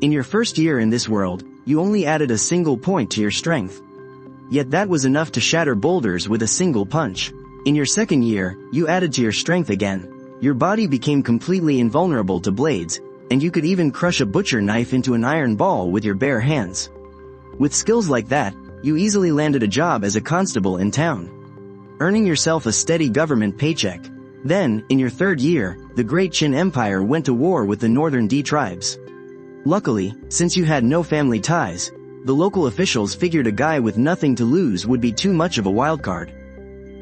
In your first year in this world, you only added a single point to your strength. Yet that was enough to shatter boulders with a single punch. In your second year, you added to your strength again. Your body became completely invulnerable to blades, and you could even crush a butcher knife into an iron ball with your bare hands. With skills like that, you easily landed a job as a constable in town, earning yourself a steady government paycheck. Then, in your third year, the Great Qin Empire went to war with the Northern D tribes. Luckily, since you had no family ties, the local officials figured a guy with nothing to lose would be too much of a wildcard.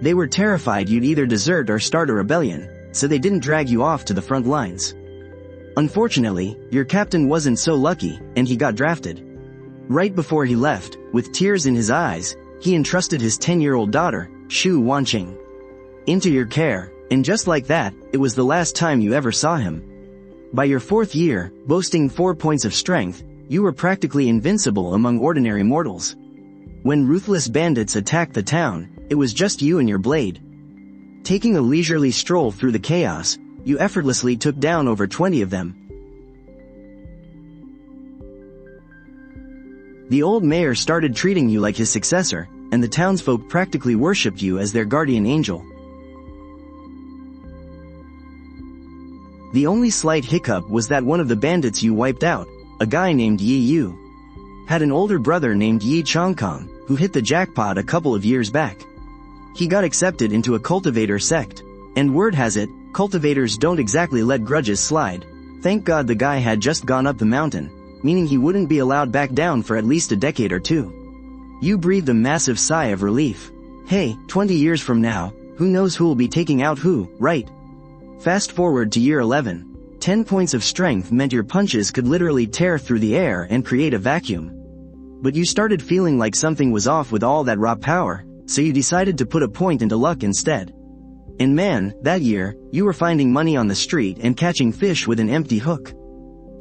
They were terrified you'd either desert or start a rebellion, so they didn't drag you off to the front lines. Unfortunately, your captain wasn't so lucky, and he got drafted. Right before he left, with tears in his eyes, he entrusted his 10-year-old daughter, Xu Wanqing, into your care, and just like that, it was the last time you ever saw him. By your fourth year, boasting 4 points of strength, you were practically invincible among ordinary mortals. When ruthless bandits attacked the town, it was just you and your blade. Taking a leisurely stroll through the chaos, you effortlessly took down over 20 of them. The old mayor started treating you like his successor, and the townsfolk practically worshipped you as their guardian angel. The only slight hiccup was that one of the bandits you wiped out, a guy named Yi Yu, had an older brother named Yi Chongkong, who hit the jackpot a couple of years back. He got accepted into a cultivator sect, and word has it, cultivators don't exactly let grudges slide. Thank God the guy had just gone up the mountain, meaning he wouldn't be allowed back down for at least a decade or two. You breathed a massive sigh of relief. Hey, 20 years from now, who knows who'll be taking out who, right? Fast forward to year 11. 10 points of strength meant your punches could literally tear through the air and create a vacuum. But you started feeling like something was off with all that raw power, so you decided to put a point into luck instead. And man, that year, you were finding money on the street and catching fish with an empty hook.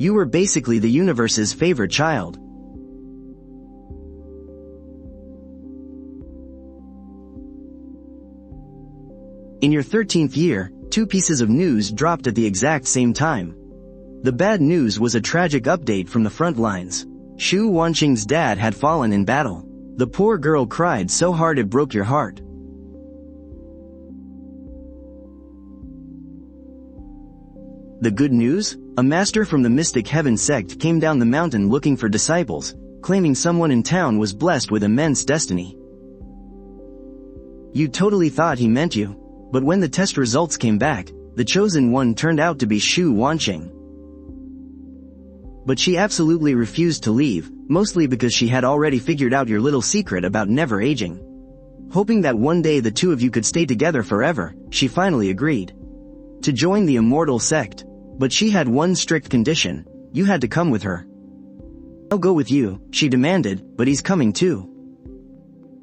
You were basically the universe's favorite child. In your 13th year, 2 pieces of news dropped at the exact same time. The bad news was a tragic update from the front lines. Xu Wanqing's dad had fallen in battle. The poor girl cried so hard it broke your heart. The good news? A master from the Mystic Heaven sect came down the mountain looking for disciples, claiming someone in town was blessed with immense destiny. You totally thought he meant you. But when the test results came back, the chosen one turned out to be Xu Wanqing. But she absolutely refused to leave, mostly because she had already figured out your little secret about never aging. Hoping that one day the two of you could stay together forever, she finally agreed to join the immortal sect. But she had one strict condition: you had to come with her. I'll go with you, she demanded, but he's coming too.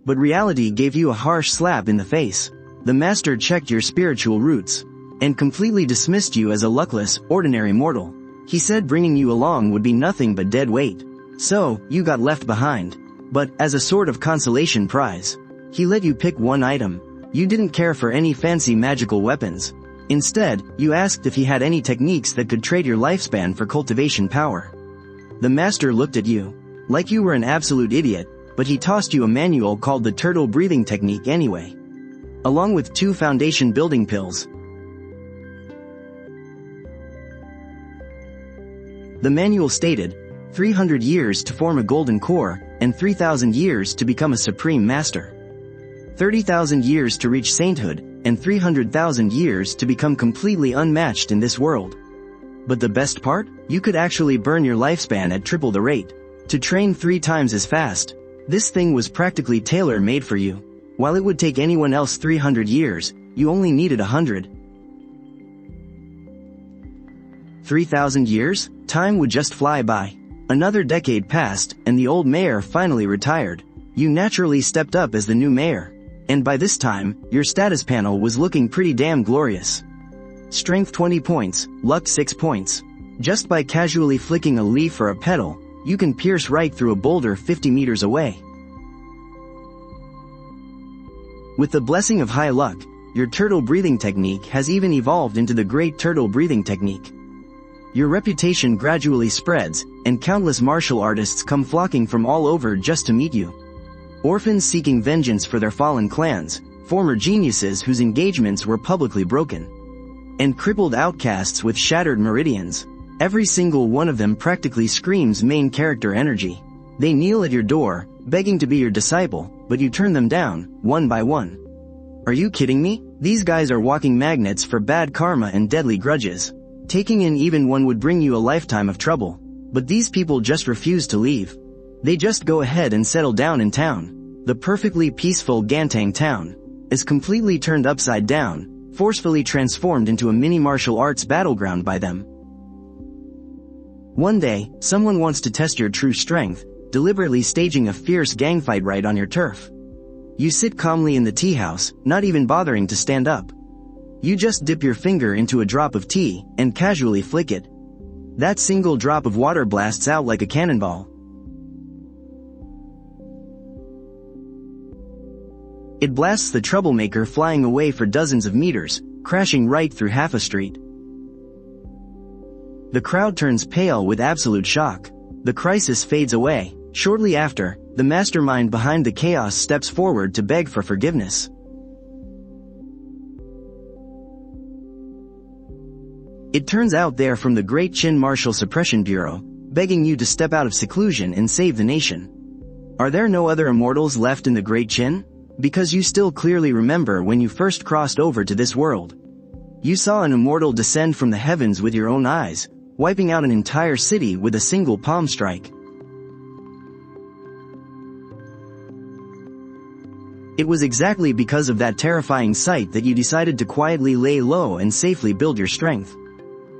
But reality gave you a harsh slap in the face. The master checked your spiritual roots, and completely dismissed you as a luckless, ordinary mortal. He said bringing you along would be nothing but dead weight. So, you got left behind. But, as a sort of consolation prize, he let you pick one item. You didn't care for any fancy magical weapons. Instead, you asked if he had any techniques that could trade your lifespan for cultivation power. The master looked at you like you were an absolute idiot, but he tossed you a manual called the turtle breathing technique anyway, along with 2 foundation building pills. The manual stated, 300 years to form a golden core, and 3,000 years to become a supreme master. 30,000 years to reach sainthood, and 300,000 years to become completely unmatched in this world. But the best part? You could actually burn your lifespan at triple the rate, to train 3 times as fast. This thing was practically tailor-made for you. While it would take anyone else 300 years, you only needed 100. 3,000 years? Time would just fly by. Another decade passed, and the old mayor finally retired. You naturally stepped up as the new mayor. And by this time, your status panel was looking pretty damn glorious. Strength 20 points, luck 6 points. Just by casually flicking a leaf or a petal, you can pierce right through a boulder 50 meters away. With the blessing of high luck, your turtle breathing technique has even evolved into the Great Turtle Breathing Technique. Your reputation gradually spreads, and countless martial artists come flocking from all over just to meet you. Orphans seeking vengeance for their fallen clans, former geniuses whose engagements were publicly broken, and crippled outcasts with shattered meridians. Every single one of them practically screams main character energy. They kneel at your door, begging to be your disciple, but you turn them down, one by one. Are you kidding me? These guys are walking magnets for bad karma and deadly grudges. Taking in even one would bring you a lifetime of trouble. But these people just refuse to leave. They just go ahead and settle down in town. The perfectly peaceful Gantang town is completely turned upside down, forcefully transformed into a mini martial arts battleground by them. One day, someone wants to test your true strength, deliberately staging a fierce gang fight right on your turf. You sit calmly in the tea house, not even bothering to stand up. You just dip your finger into a drop of tea, and casually flick it. That single drop of water blasts out like a cannonball. It blasts the troublemaker flying away for dozens of meters, crashing right through half a street. The crowd turns pale with absolute shock. The crisis fades away. Shortly after, the mastermind behind the chaos steps forward to beg for forgiveness. It turns out they're from the Great Qin Martial Suppression Bureau, begging you to step out of seclusion and save the nation. Are there no other immortals left in the Great Qin? Because you still clearly remember when you first crossed over to this world. You saw an immortal descend from the heavens with your own eyes, wiping out an entire city with a single palm strike. It was exactly because of that terrifying sight that you decided to quietly lay low and safely build your strength.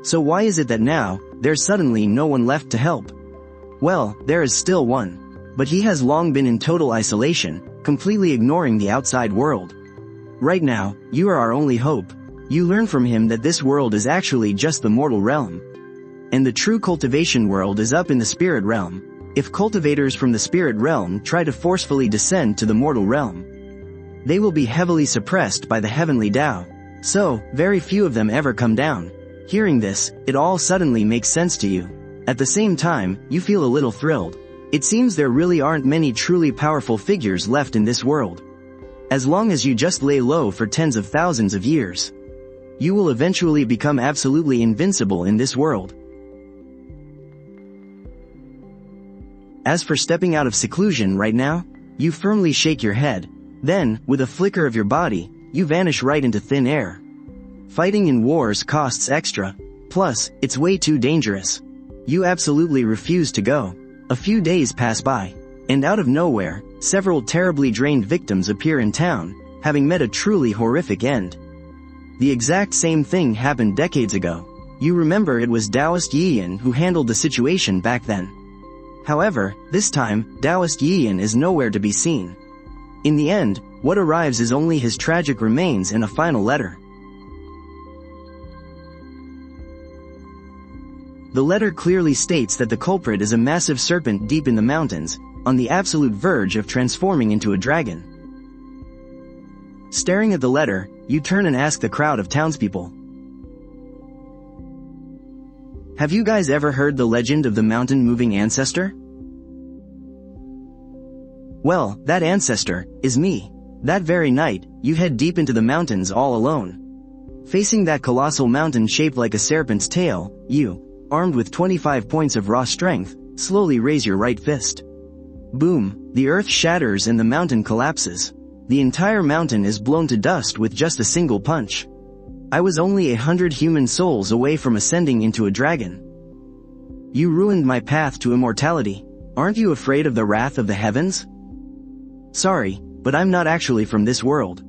So why is it that now, there's suddenly no one left to help? Well, there is still one. But he has long been in total isolation, completely ignoring the outside world. Right now, you are our only hope. You learn from him that this world is actually just the mortal realm. And the true cultivation world is up in the spirit realm. If cultivators from the spirit realm try to forcefully descend to the mortal realm, they will be heavily suppressed by the heavenly Tao. So, very few of them ever come down. Hearing this, it all suddenly makes sense to you. At the same time, you feel a little thrilled. It seems there really aren't many truly powerful figures left in this world. As long as you just lay low for tens of thousands of years, you will eventually become absolutely invincible in this world. As for stepping out of seclusion right now, you firmly shake your head. Then, with a flicker of your body, you vanish right into thin air. Fighting in wars costs extra. Plus, it's way too dangerous. You absolutely refuse to go. A few days pass by, and out of nowhere, several terribly drained victims appear in town, having met a truly horrific end. The exact same thing happened decades ago. You remember it was Taoist Yiyan who handled the situation back then. However, this time, Taoist Yiyan is nowhere to be seen. In the end, what arrives is only his tragic remains and a final letter. The letter clearly states that the culprit is a massive serpent deep in the mountains, on the absolute verge of transforming into a dragon. Staring at the letter, you turn and ask the crowd of townspeople. Have you guys ever heard the legend of the mountain-moving ancestor? Well, that ancestor is me. That very night, you head deep into the mountains all alone. Facing that colossal mountain shaped like a serpent's tail, you, armed with 25 points of raw strength, slowly raise your right fist. Boom, the earth shatters and the mountain collapses. The entire mountain is blown to dust with just a single punch. I was only 100 human souls away from ascending into a dragon. You ruined my path to immortality. Aren't you afraid of the wrath of the heavens? Sorry, but I'm not actually from this world.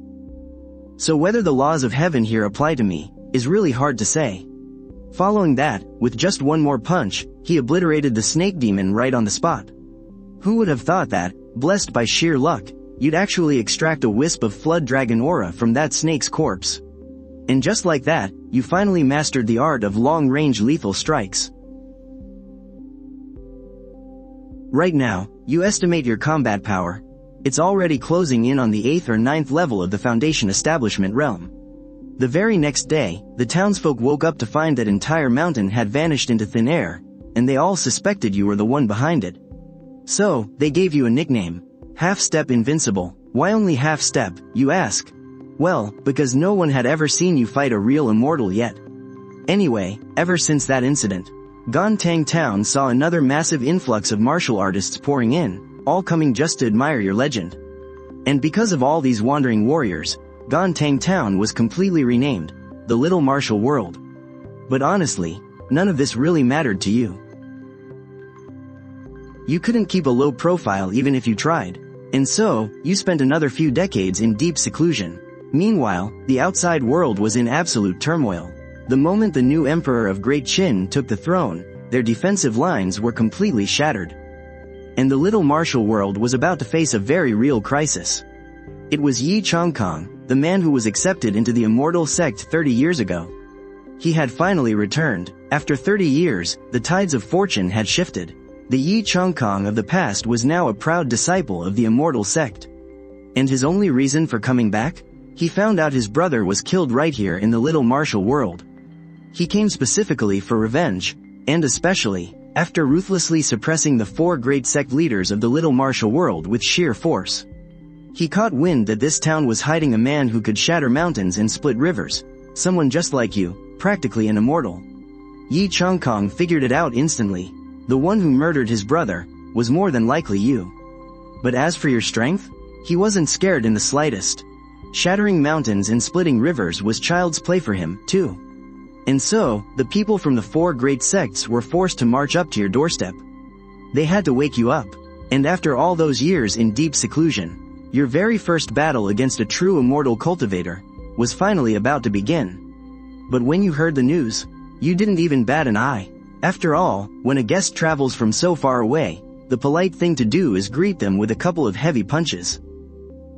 So whether the laws of heaven here apply to me, is really hard to say. Following that, with just one more punch, he obliterated the snake demon right on the spot. Who would have thought that, blessed by sheer luck, you'd actually extract a wisp of flood dragon aura from that snake's corpse. And just like that, you finally mastered the art of long-range lethal strikes. Right now, you estimate your combat power. It's already closing in on the 8th or 9th level of the Foundation Establishment realm. The very next day, the townsfolk woke up to find that entire mountain had vanished into thin air, and they all suspected you were the one behind it. So, they gave you a nickname. Half-Step Invincible. Why only half-step, you ask? Well, because no one had ever seen you fight a real immortal yet. Anyway, ever since that incident, Gontang Town saw another massive influx of martial artists pouring in, all coming just to admire your legend. And because of all these wandering warriors, Gontang Town was completely renamed, the Little Martial World. But honestly, none of this really mattered to you. You couldn't keep a low profile even if you tried, and so, you spent another few decades in deep seclusion. Meanwhile, the outside world was in absolute turmoil. The moment the new emperor of Great Qin took the throne, their defensive lines were completely shattered. And the Little Martial World was about to face a very real crisis. It was Yi Changkong, the man who was accepted into the immortal sect 30 years ago. He had finally returned. After 30 years, the tides of fortune had shifted. The Yi Changkong of the past was now a proud disciple of the immortal sect. And his only reason for coming back? He found out his brother was killed right here in the Little Martial World. He came specifically for revenge, and especially, after ruthlessly suppressing the 4 great sect leaders of the Little Martial World with sheer force. He caught wind that this town was hiding a man who could shatter mountains and split rivers, someone just like you, practically an immortal. Yi Changkong figured it out instantly. The one who murdered his brother was more than likely you. But as for your strength, he wasn't scared in the slightest. Shattering mountains and splitting rivers was child's play for him, too. And so, the people from the 4 great sects were forced to march up to your doorstep. They had to wake you up. And after all those years in deep seclusion, your very first battle against a true immortal cultivator was finally about to begin. But when you heard the news, you didn't even bat an eye. After all, when a guest travels from so far away, the polite thing to do is greet them with a couple of heavy punches.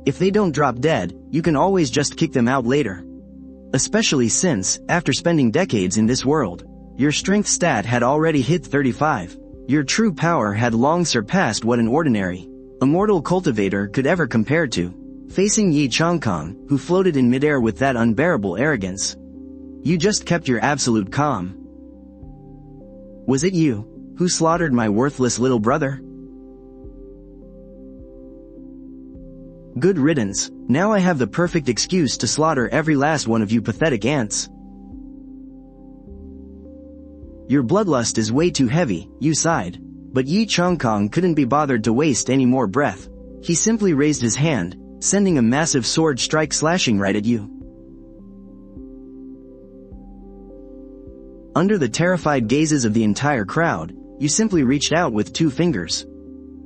If they don't drop dead, you can always just kick them out later. Especially since, after spending decades in this world, your strength stat had already hit 35. Your true power had long surpassed what an ordinary, immortal cultivator could ever compare to. Facing Yi Changkong, who floated in midair with that unbearable arrogance, you just kept your absolute calm. Was it you who slaughtered my worthless little brother? Good riddance. Now I have the perfect excuse to slaughter every last one of you pathetic ants. Your bloodlust is way too heavy, you sighed. But Yi Changkong couldn't be bothered to waste any more breath. He simply raised his hand, sending a massive sword strike slashing right at you. Under the terrified gazes of the entire crowd, you simply reached out with 2 fingers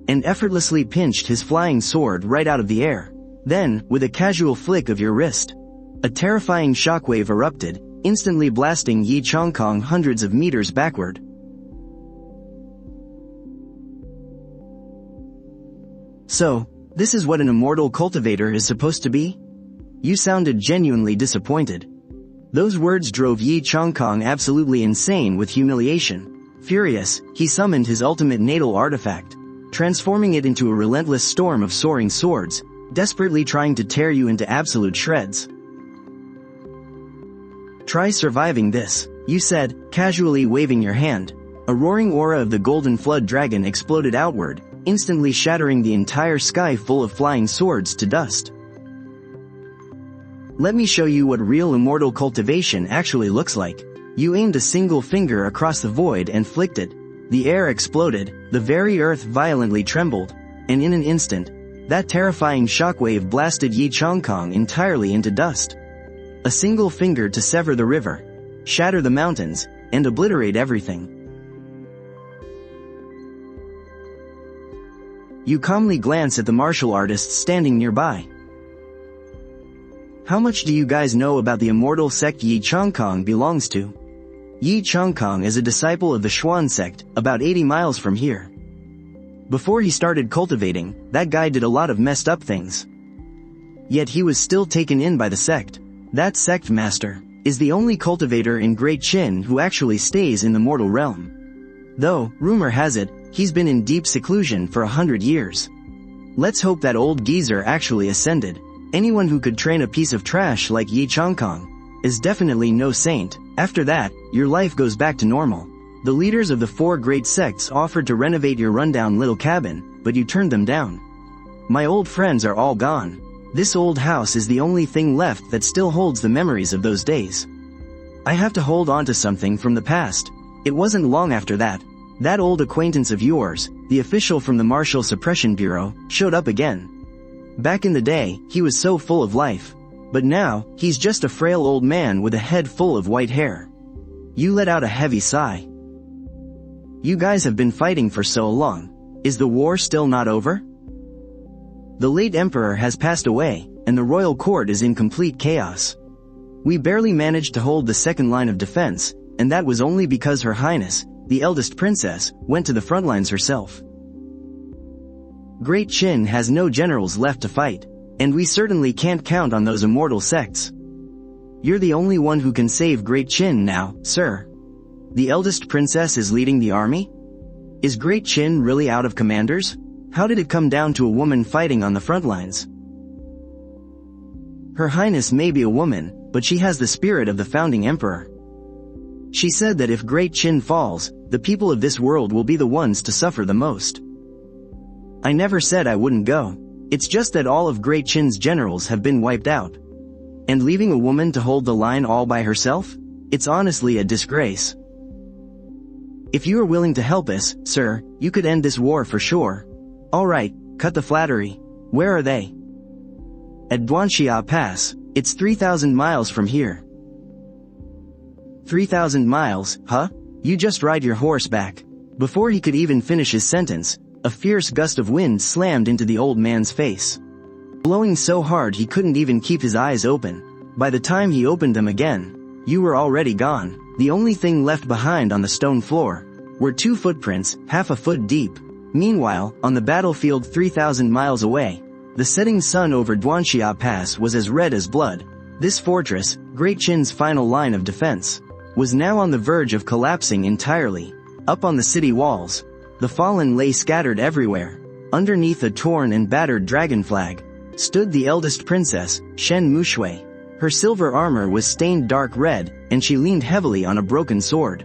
and effortlessly pinched his flying sword right out of the air. Then, with a casual flick of your wrist, a terrifying shockwave erupted, instantly blasting Yi Changkong hundreds of meters backward. So, this is what an immortal cultivator is supposed to be? You sounded genuinely disappointed. Those words drove Yi Changkong absolutely insane with humiliation. Furious, he summoned his ultimate natal artifact, transforming it into a relentless storm of soaring swords, desperately trying to tear you into absolute shreds. Try surviving this, you said, casually waving your hand. A roaring aura of the Golden Flood Dragon exploded outward, instantly shattering the entire sky full of flying swords to dust. Let me show you what real immortal cultivation actually looks like. You aimed a single finger across the void and flicked it. The air exploded, the very earth violently trembled, and in an instant, that terrifying shockwave blasted Yi Changkong entirely into dust. A single finger to sever the river, shatter the mountains, and obliterate everything. You calmly glance at the martial artists standing nearby. How much do you guys know about the immortal sect Yi Changkong belongs to? Yi Changkong is a disciple of the Xuan sect, about 80 miles from here. Before he started cultivating, that guy did a lot of messed up things. Yet he was still taken in by the sect. That sect master is the only cultivator in Great Qin who actually stays in the mortal realm. Though, rumor has it, he's been in deep seclusion for 100 years. Let's hope that old geezer actually ascended. Anyone who could train a piece of trash like Yi Changkong is definitely no saint. After that, your life goes back to normal. The leaders of the 4 great sects offered to renovate your rundown little cabin, but you turned them down. My old friends are all gone. This old house is the only thing left that still holds the memories of those days. I have to hold on to something from the past. It wasn't long after that old acquaintance of yours, the official from the Martial Suppression Bureau, showed up again. Back in the day, he was so full of life. But now, he's just a frail old man with a head full of white hair. You let out a heavy sigh. You guys have been fighting for so long. Is the war still not over? The late emperor has passed away, and the royal court is in complete chaos. We barely managed to hold the second line of defense, and that was only because Her Highness, the eldest princess, went to the front lines herself. Great Qin has no generals left to fight, and we certainly can't count on those immortal sects. You're the only one who can save Great Qin now, sir. The eldest princess is leading the army? Is Great Qin really out of commanders? How did it come down to a woman fighting on the front lines? Her Highness may be a woman, but she has the spirit of the founding emperor. She said that if Great Qin falls, the people of this world will be the ones to suffer the most. I never said I wouldn't go. It's just that all of Great Qin's generals have been wiped out. And leaving a woman to hold the line all by herself? It's honestly a disgrace. If you are willing to help us, sir, you could end this war for sure. Alright, cut the flattery. Where are they? At Duanxia Pass. It's 3,000 miles from here. 3,000 miles, huh? You just ride your horse back. Before he could even finish his sentence, a fierce gust of wind slammed into the old man's face. Blowing so hard he couldn't even keep his eyes open. By the time he opened them again, you were already gone. The only thing left behind on the stone floor were 2 footprints, half a foot deep. Meanwhile, on the battlefield 3,000 miles away, the setting sun over Duanxia Pass was as red as blood. This fortress, Great Qin's final line of defense, was now on the verge of collapsing entirely. Up on the city walls, the fallen lay scattered everywhere. Underneath a torn and battered dragon flag stood the eldest princess, Shen Mushui. Her silver armor was stained dark red, and she leaned heavily on a broken sword.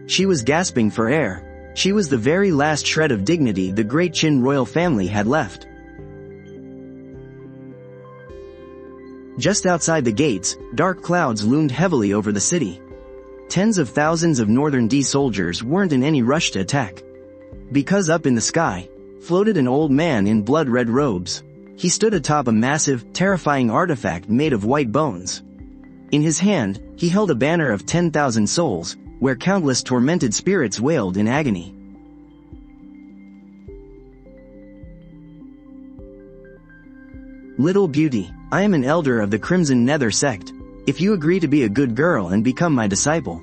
She was gasping for air. She was the very last shred of dignity the Great Qin royal family had left. Just outside the gates, dark clouds loomed heavily over the city. Tens of thousands of Northern D soldiers weren't in any rush to attack. Because up in the sky floated an old man in blood-red robes. He stood atop a massive, terrifying artifact made of white bones. In his hand, he held a banner of 10,000 souls, where countless tormented spirits wailed in agony. Little beauty, I am an elder of the Crimson Nether sect. If you agree to be a good girl and become my disciple,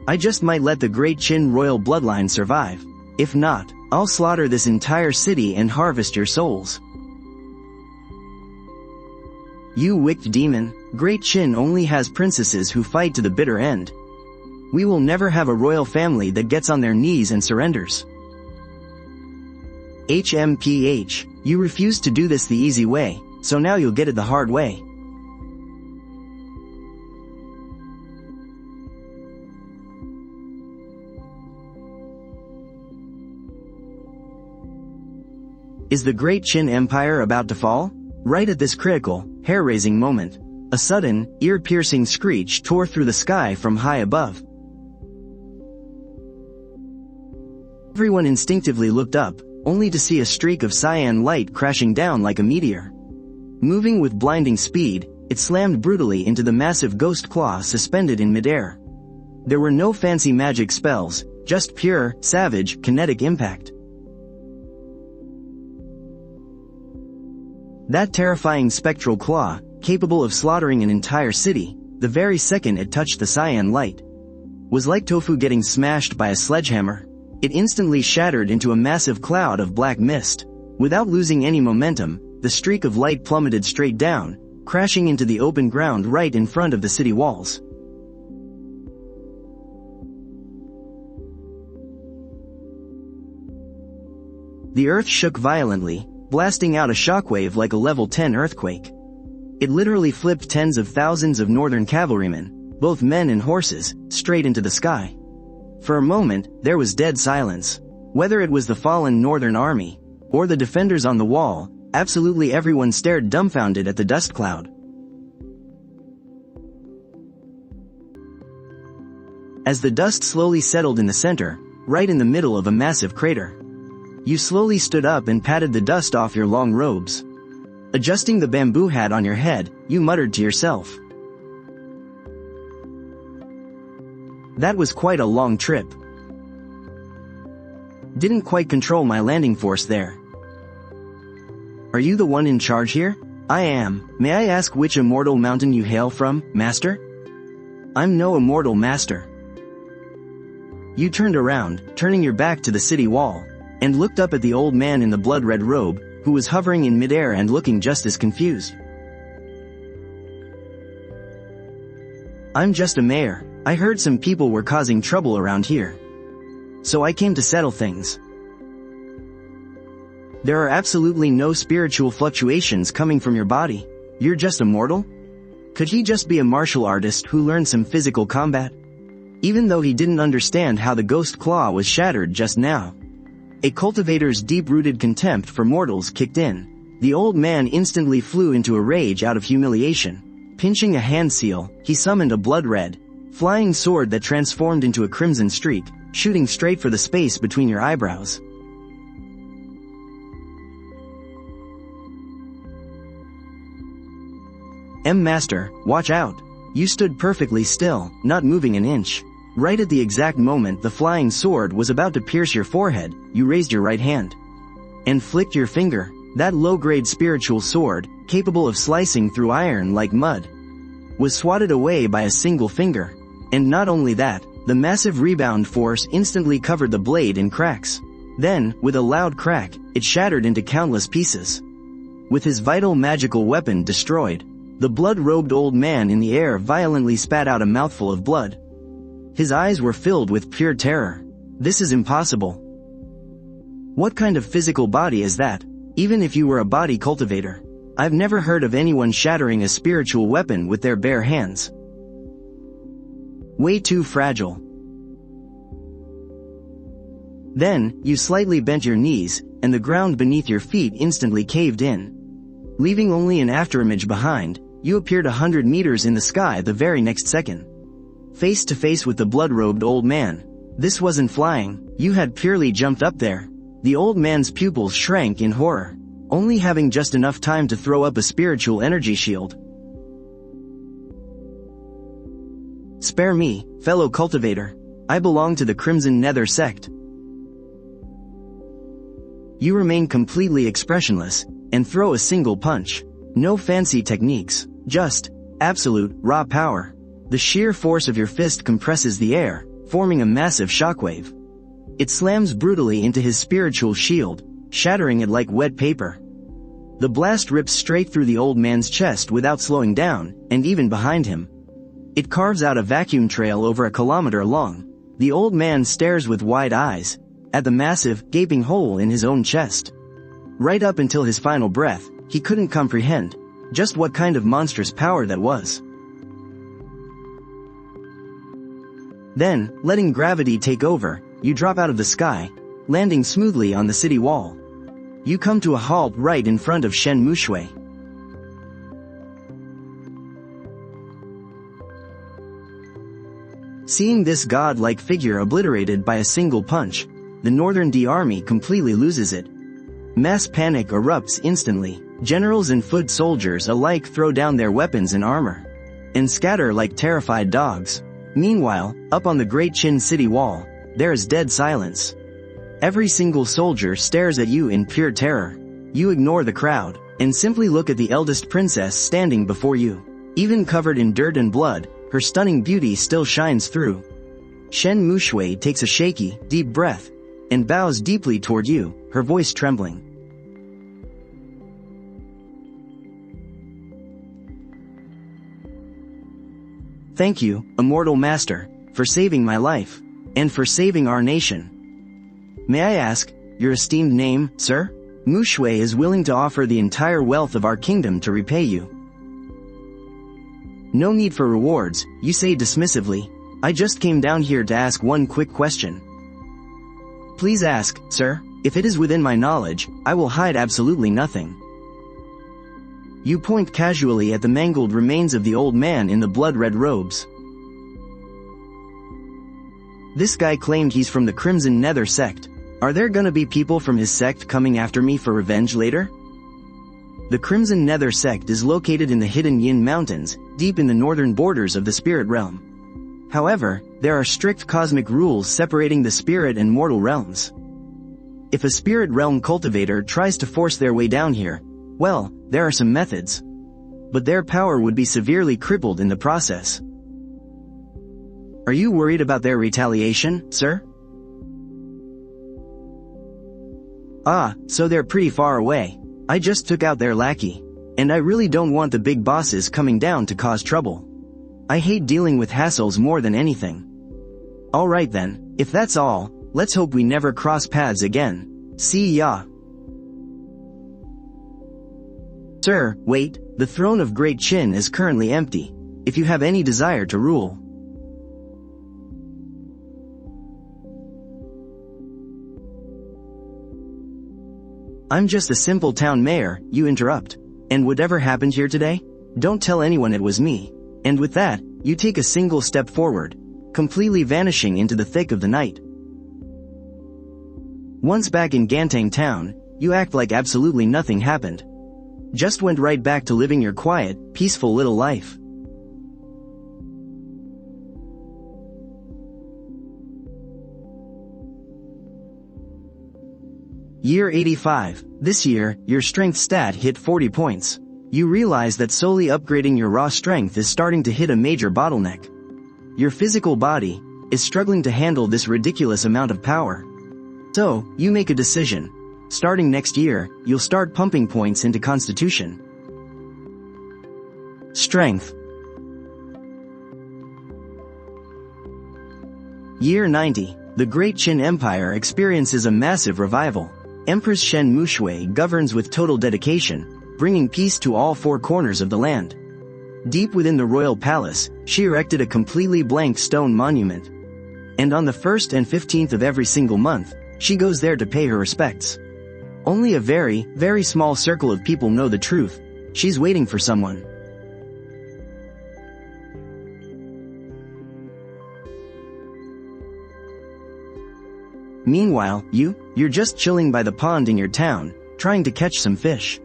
I just might let the Great Qin royal bloodline survive. If not, I'll slaughter this entire city and harvest your souls. You wicked demon, Great Qin only has princesses who fight to the bitter end. We will never have a royal family that gets on their knees and surrenders. HMPH, you refused to do this the easy way, so now you'll get it the hard way. Is the Great Qin Empire about to fall? Right at this critical, hair-raising moment, a sudden, ear-piercing screech tore through the sky from high above. Everyone instinctively looked up, only to see a streak of cyan light crashing down like a meteor. Moving with blinding speed, it slammed brutally into the massive ghost claw suspended in midair. There were no fancy magic spells, just pure, savage, kinetic impact. That terrifying spectral claw, capable of slaughtering an entire city, the very second it touched the cyan light, was like tofu getting smashed by a sledgehammer. It instantly shattered into a massive cloud of black mist. Without losing any momentum, the streak of light plummeted straight down, crashing into the open ground right in front of the city walls. The earth shook violently, blasting out a shockwave like a level 10 earthquake. It literally flipped tens of thousands of northern cavalrymen, both men and horses, straight into the sky. For a moment, there was dead silence. Whether it was the fallen Northern Army, or the defenders on the wall, absolutely everyone stared dumbfounded at the dust cloud. As the dust slowly settled in the center, right in the middle of a massive crater, you slowly stood up and patted the dust off your long robes. Adjusting the bamboo hat on your head, you muttered to yourself. That was quite a long trip. Didn't quite control my landing force there. Are you the one in charge here? I am. May I ask which immortal mountain you hail from, master? I'm no immortal master. You turned around, turning your back to the city wall, and looked up at the old man in the blood-red robe, who was hovering in midair and looking just as confused. I'm just a mayor. I heard some people were causing trouble around here. So I came to settle things. There are absolutely no spiritual fluctuations coming from your body. You're just a mortal? Could he just be a martial artist who learned some physical combat? Even though he didn't understand how the ghost claw was shattered just now. A cultivator's deep-rooted contempt for mortals kicked in. The old man instantly flew into a rage out of humiliation. Pinching a hand seal, he summoned a blood-red, flying sword that transformed into a crimson streak, shooting straight for the space between your eyebrows. Master, watch out. You stood perfectly still, not moving an inch. Right at the exact moment the flying sword was about to pierce your forehead, you raised your right hand and flicked your finger. That low-grade spiritual sword, capable of slicing through iron like mud, was swatted away by a single finger. And not only that, the massive rebound force instantly covered the blade in cracks. Then, with a loud crack, it shattered into countless pieces. With his vital magical weapon destroyed, the blood-robed old man in the air violently spat out a mouthful of blood. His eyes were filled with pure terror. This is impossible. What kind of physical body is that? Even if you were a body cultivator, I've never heard of anyone shattering a spiritual weapon with their bare hands. Way too fragile. Then, you slightly bent your knees, and the ground beneath your feet instantly caved in. Leaving only an afterimage behind, you appeared 100 meters in the sky the very next second. Face to face with the blood-robed old man. This wasn't flying, you had purely jumped up there. The old man's pupils shrank in horror, only having just enough time to throw up a spiritual energy shield. Spare me, fellow cultivator. I belong to the Crimson Nether sect. You remain completely expressionless, and throw a single punch. No fancy techniques, just absolute, raw power. The sheer force of your fist compresses the air, forming a massive shockwave. It slams brutally into his spiritual shield, shattering it like wet paper. The blast rips straight through the old man's chest without slowing down, and even behind him. It carves out a vacuum trail over a kilometer long. The old man stares with wide eyes at the massive, gaping hole in his own chest. Right up until his final breath, he couldn't comprehend just what kind of monstrous power that was. Then, letting gravity take over, you drop out of the sky, landing smoothly on the city wall. You come to a halt right in front of Shen Mushui. Seeing this god-like figure obliterated by a single punch, the Northern D army completely loses it. Mass panic erupts instantly. Generals and foot soldiers alike throw down their weapons and armor, and scatter like terrified dogs. Meanwhile, up on the Great Qin city wall, there is dead silence. Every single soldier stares at you in pure terror. You ignore the crowd, and simply look at the eldest princess standing before you. Even covered in dirt and blood, her stunning beauty still shines through. Shen Mushui takes a shaky, deep breath, and bows deeply toward you, her voice trembling. Thank you, immortal master, for saving my life, and for saving our nation. May I ask, your esteemed name, sir? Mushui is willing to offer the entire wealth of our kingdom to repay you. No need for rewards, you say dismissively. I just came down here to ask one quick question. Please ask, sir. If it is within my knowledge, I will hide absolutely nothing. You point casually at the mangled remains of the old man in the blood-red robes. This guy claimed he's from the Crimson Nether sect. Are there gonna be people from his sect coming after me for revenge later? The Crimson Nether sect is located in the hidden Yin Mountains, deep in the northern borders of the spirit realm. However, there are strict cosmic rules separating the spirit and mortal realms. If a spirit realm cultivator tries to force their way down here, well, there are some methods. But their power would be severely crippled in the process. Are you worried about their retaliation, sir? Ah, so they're pretty far away. I just took out their lackey. And I really don't want the big bosses coming down to cause trouble. I hate dealing with hassles more than anything. Alright then, if that's all, let's hope we never cross paths again. See ya. Sir, wait, the throne of Great Chin is currently empty. If you have any desire to rule. I'm just a simple town mayor, you interrupt. And whatever happened here today? Don't tell anyone it was me. And with that, you take a single step forward, completely vanishing into the thick of the night. Once back in Gantang town, you act like absolutely nothing happened. Just went right back to living your quiet, peaceful little life. Year 85. This year, your strength stat hit 40 points. You realize that solely upgrading your raw strength is starting to hit a major bottleneck. Your physical body is struggling to handle this ridiculous amount of power. So, you make a decision. Starting next year, you'll start pumping points into Constitution. Strength. Year 90. The Great Qin Empire experiences a massive revival. Empress Shen Mushui governs with total dedication, bringing peace to all four corners of the land. Deep within the royal palace, she erected a completely blank stone monument. And on the 1st and 15th of every single month, she goes there to pay her respects. Only a very, very small circle of people know the truth. She's waiting for someone. Meanwhile, you're just chilling by the pond in your town, trying to catch some fish.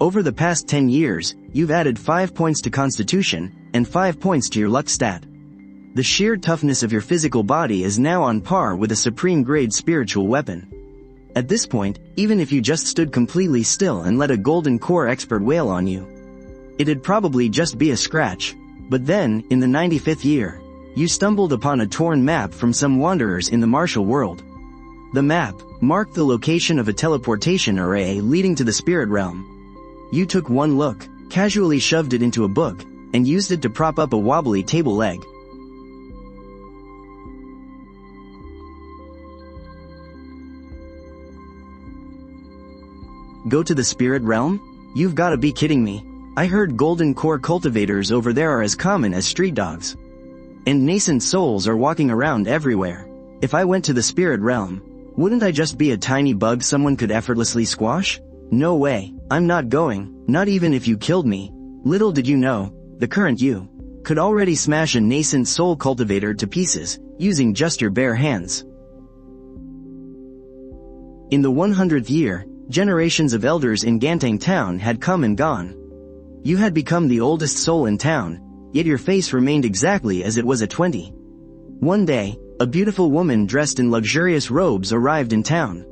Over the past 10 years, you've added 5 points to Constitution, and 5 points to your luck stat. The sheer toughness of your physical body is now on par with a supreme grade spiritual weapon. At this point, even if you just stood completely still and let a golden core expert wail on you, it'd probably just be a scratch. But then, in the 95th year, you stumbled upon a torn map from some wanderers in the martial world. The map marked the location of a teleportation array leading to the spirit realm. You took one look, casually shoved it into a book, and used it to prop up a wobbly table leg. Go to the spirit realm? You've gotta be kidding me. I heard golden core cultivators over there are as common as street dogs. And nascent souls are walking around everywhere. If I went to the spirit realm, wouldn't I just be a tiny bug someone could effortlessly squash? No way, I'm not going, not even if you killed me. Little did you know, the current you could already smash a nascent soul cultivator to pieces, using just your bare hands. In the 100th year, generations of elders in Gantang town had come and gone. You had become the oldest soul in town, yet your face remained exactly as it was at 20. One day, a beautiful woman dressed in luxurious robes arrived in town.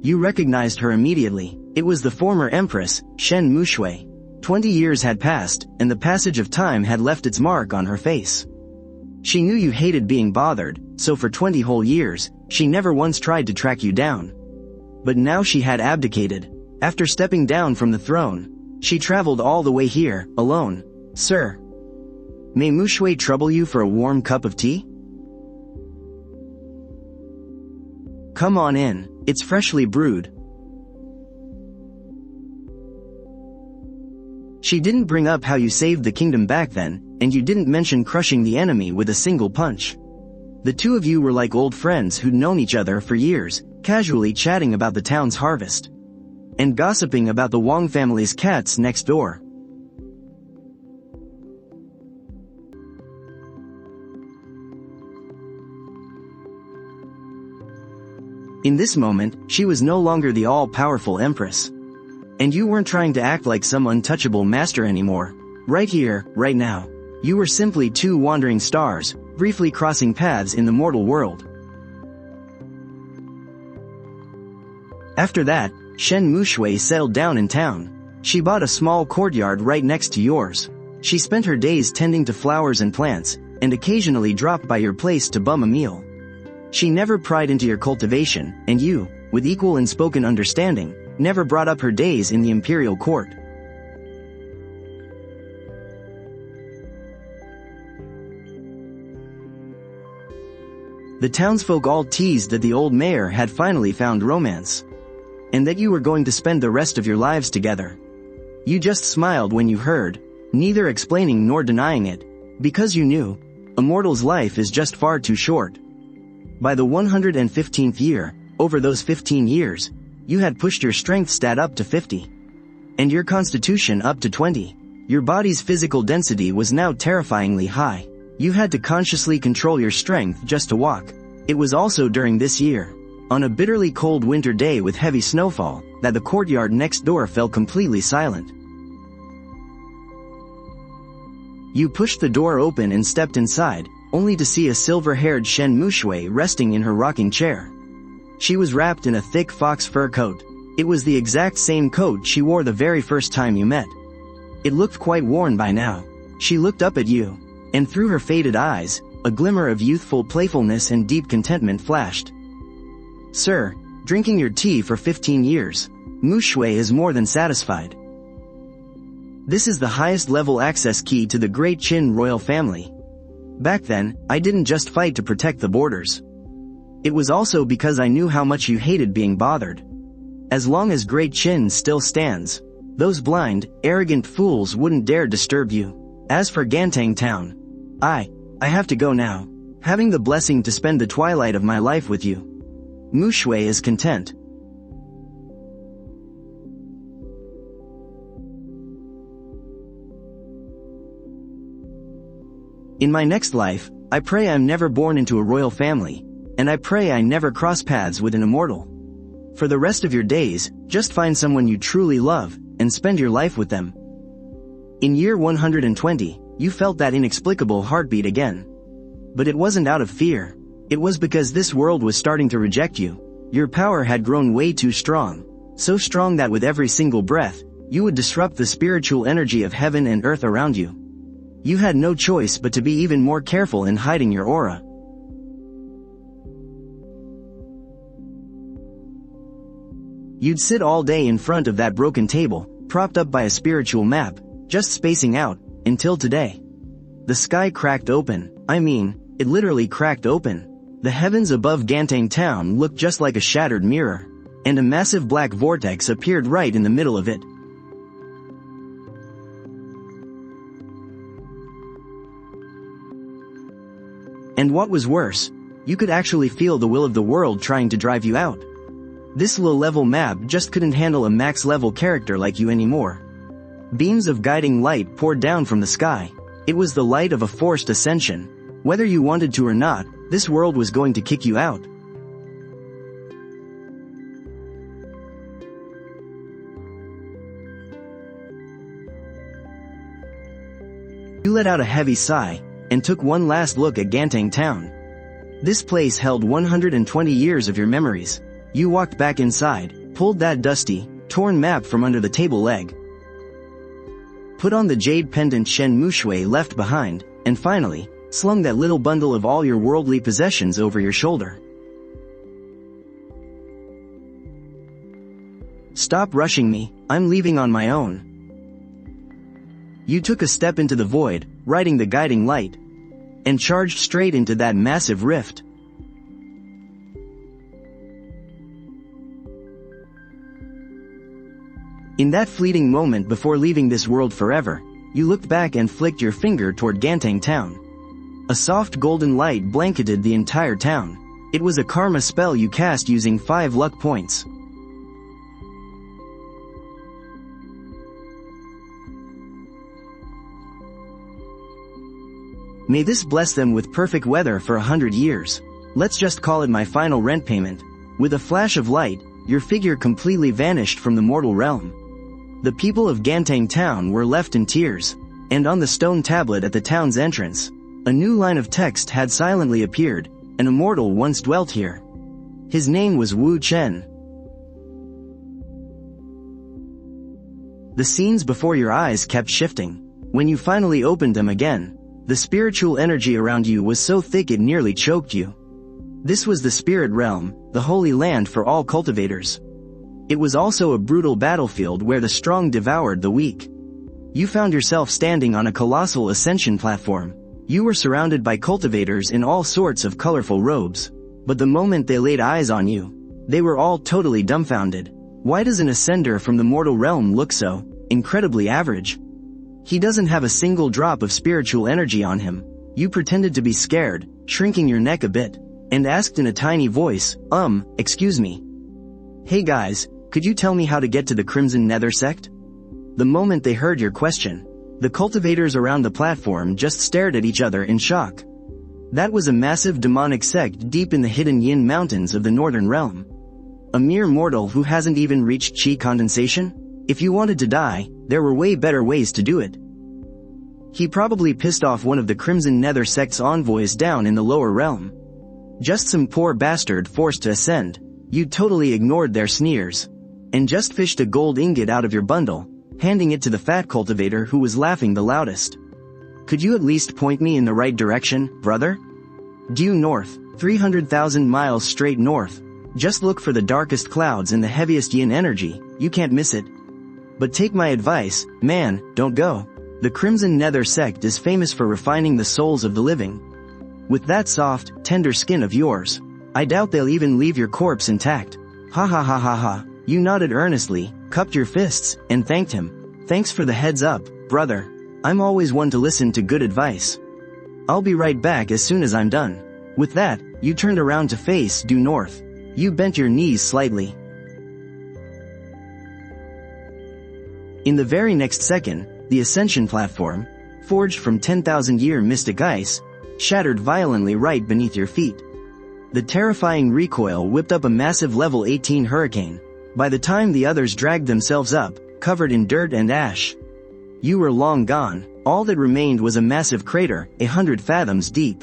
You recognized her immediately. It was the former empress, Shen Mushui. 20 years had passed, and the passage of time had left its mark on her face. She knew you hated being bothered, so for 20 whole years, she never once tried to track you down. But now she had abdicated. After stepping down from the throne, she traveled all the way here, alone. Sir, may Mushui trouble you for a warm cup of tea? Come on in, it's freshly brewed. She didn't bring up how you saved the kingdom back then, and you didn't mention crushing the enemy with a single punch. The two of you were like old friends who'd known each other for years, casually chatting about the town's harvest. And gossiping about the Wong family's cats next door. In this moment, she was no longer the all-powerful empress. And you weren't trying to act like some untouchable master anymore. Right here, right now. You were simply two wandering stars, briefly crossing paths in the mortal world. After that, Shen Mushui settled down in town. She bought a small courtyard right next to yours. She spent her days tending to flowers and plants, and occasionally dropped by your place to bum a meal. She never pried into your cultivation, and you, with equal and spoken understanding, never brought up her days in the imperial court. The townsfolk all teased that the old mayor had finally found romance, and that you were going to spend the rest of your lives together. You just smiled when you heard, neither explaining nor denying it, because you knew, a mortal's life is just far too short. By the 115th year, over those 15 years, you had pushed your strength stat up to 50. And your constitution up to 20. Your body's physical density was now terrifyingly high. You had to consciously control your strength just to walk. It was also during this year, on a bitterly cold winter day with heavy snowfall, that the courtyard next door fell completely silent. You pushed the door open and stepped inside, only to see a silver-haired Shen Mushui resting in her rocking chair. She was wrapped in a thick fox fur coat. It was the exact same coat she wore the very first time you met. It looked quite worn by now. She looked up at you, and through her faded eyes, a glimmer of youthful playfulness and deep contentment flashed. Sir, drinking your tea for 15 years, Mushui is more than satisfied. This is the highest level access key to the Great Qin royal family. Back then, I didn't just fight to protect the borders. It was also because I knew how much you hated being bothered. As long as Great Qin still stands, those blind, arrogant fools wouldn't dare disturb you. As for Gantang Town, I have to go now, having the blessing to spend the twilight of my life with you. Mushui is content. In my next life, I pray I'm never born into a royal family, and I pray I never cross paths with an immortal. For the rest of your days, just find someone you truly love, and spend your life with them. In year 120, you felt that inexplicable heartbeat again. But it wasn't out of fear. It was because this world was starting to reject you. Your power had grown way too strong. So strong that with every single breath, you would disrupt the spiritual energy of heaven and earth around you. You had no choice but to be even more careful in hiding your aura. You'd sit all day in front of that broken table, propped up by a spiritual map, just spacing out, until today. The sky cracked open. It literally cracked open. The heavens above Gantang Town looked just like a shattered mirror, and a massive black vortex appeared right in the middle of it. And what was worse, you could actually feel the will of the world trying to drive you out. This low-level map just couldn't handle a max-level character like you anymore. Beams of guiding light poured down from the sky. It was the light of a forced ascension. Whether you wanted to or not, this world was going to kick you out. You let out a heavy sigh, and took one last look at Gantang Town. This place held 120 years of your memories. You walked back inside, pulled that dusty, torn map from under the table leg, put on the jade pendant Shen Mushui left behind, and finally, slung that little bundle of all your worldly possessions over your shoulder. Stop rushing me, I'm leaving on my own. You took a step into the void, riding the guiding light, and charged straight into that massive rift. In that fleeting moment before leaving this world forever, you looked back and flicked your finger toward Gantang town. A soft golden light blanketed the entire town. It was a karma spell you cast using 5 luck points. May this bless them with perfect weather for 100 years. Let's just call it my final rent payment. With a flash of light, your figure completely vanished from the mortal realm. The people of Gantang town were left in tears, and on the stone tablet at the town's entrance, a new line of text had silently appeared. An immortal once dwelt here. His name was Wu Chen. The scenes before your eyes kept shifting. When you finally opened them again, the spiritual energy around you was so thick it nearly choked you. This was the spirit realm, the holy land for all cultivators. It was also a brutal battlefield where the strong devoured the weak. You found yourself standing on a colossal ascension platform. You were surrounded by cultivators in all sorts of colorful robes. But the moment they laid eyes on you, they were all totally dumbfounded. Why does an ascender from the mortal realm look so incredibly average? He doesn't have a single drop of spiritual energy on him. You pretended to be scared, shrinking your neck a bit, and asked in a tiny voice, excuse me. Hey guys, could you tell me how to get to the Crimson Nether sect? The moment they heard your question, the cultivators around the platform just stared at each other in shock. That was a massive demonic sect deep in the hidden Yin mountains of the Northern Realm. A mere mortal who hasn't even reached chi condensation? If you wanted to die, there were way better ways to do it. He probably pissed off one of the Crimson Nether sect's envoys down in the lower realm. Just some poor bastard forced to ascend. You totally ignored their sneers, and just fished a gold ingot out of your bundle, handing it to the fat cultivator who was laughing the loudest. Could you at least point me in the right direction, brother? Due north, 300,000 miles straight north. Just look for the darkest clouds and the heaviest yin energy, you can't miss it. But take my advice, man, don't go. The Crimson Nether sect is famous for refining the souls of the living. With that soft, tender skin of yours, I doubt they'll even leave your corpse intact. Ha ha ha ha ha. You nodded earnestly, cupped your fists, and thanked him. Thanks for the heads up, brother. I'm always one to listen to good advice. I'll be right back as soon as I'm done. With that, you turned around to face due north. You bent your knees slightly. In the very next second, the ascension platform, forged from 10,000-year mystic ice, shattered violently right beneath your feet. The terrifying recoil whipped up a massive level 18 hurricane. By the time the others dragged themselves up, covered in dirt and ash, you were long gone. All that remained was a massive crater, 100 fathoms deep.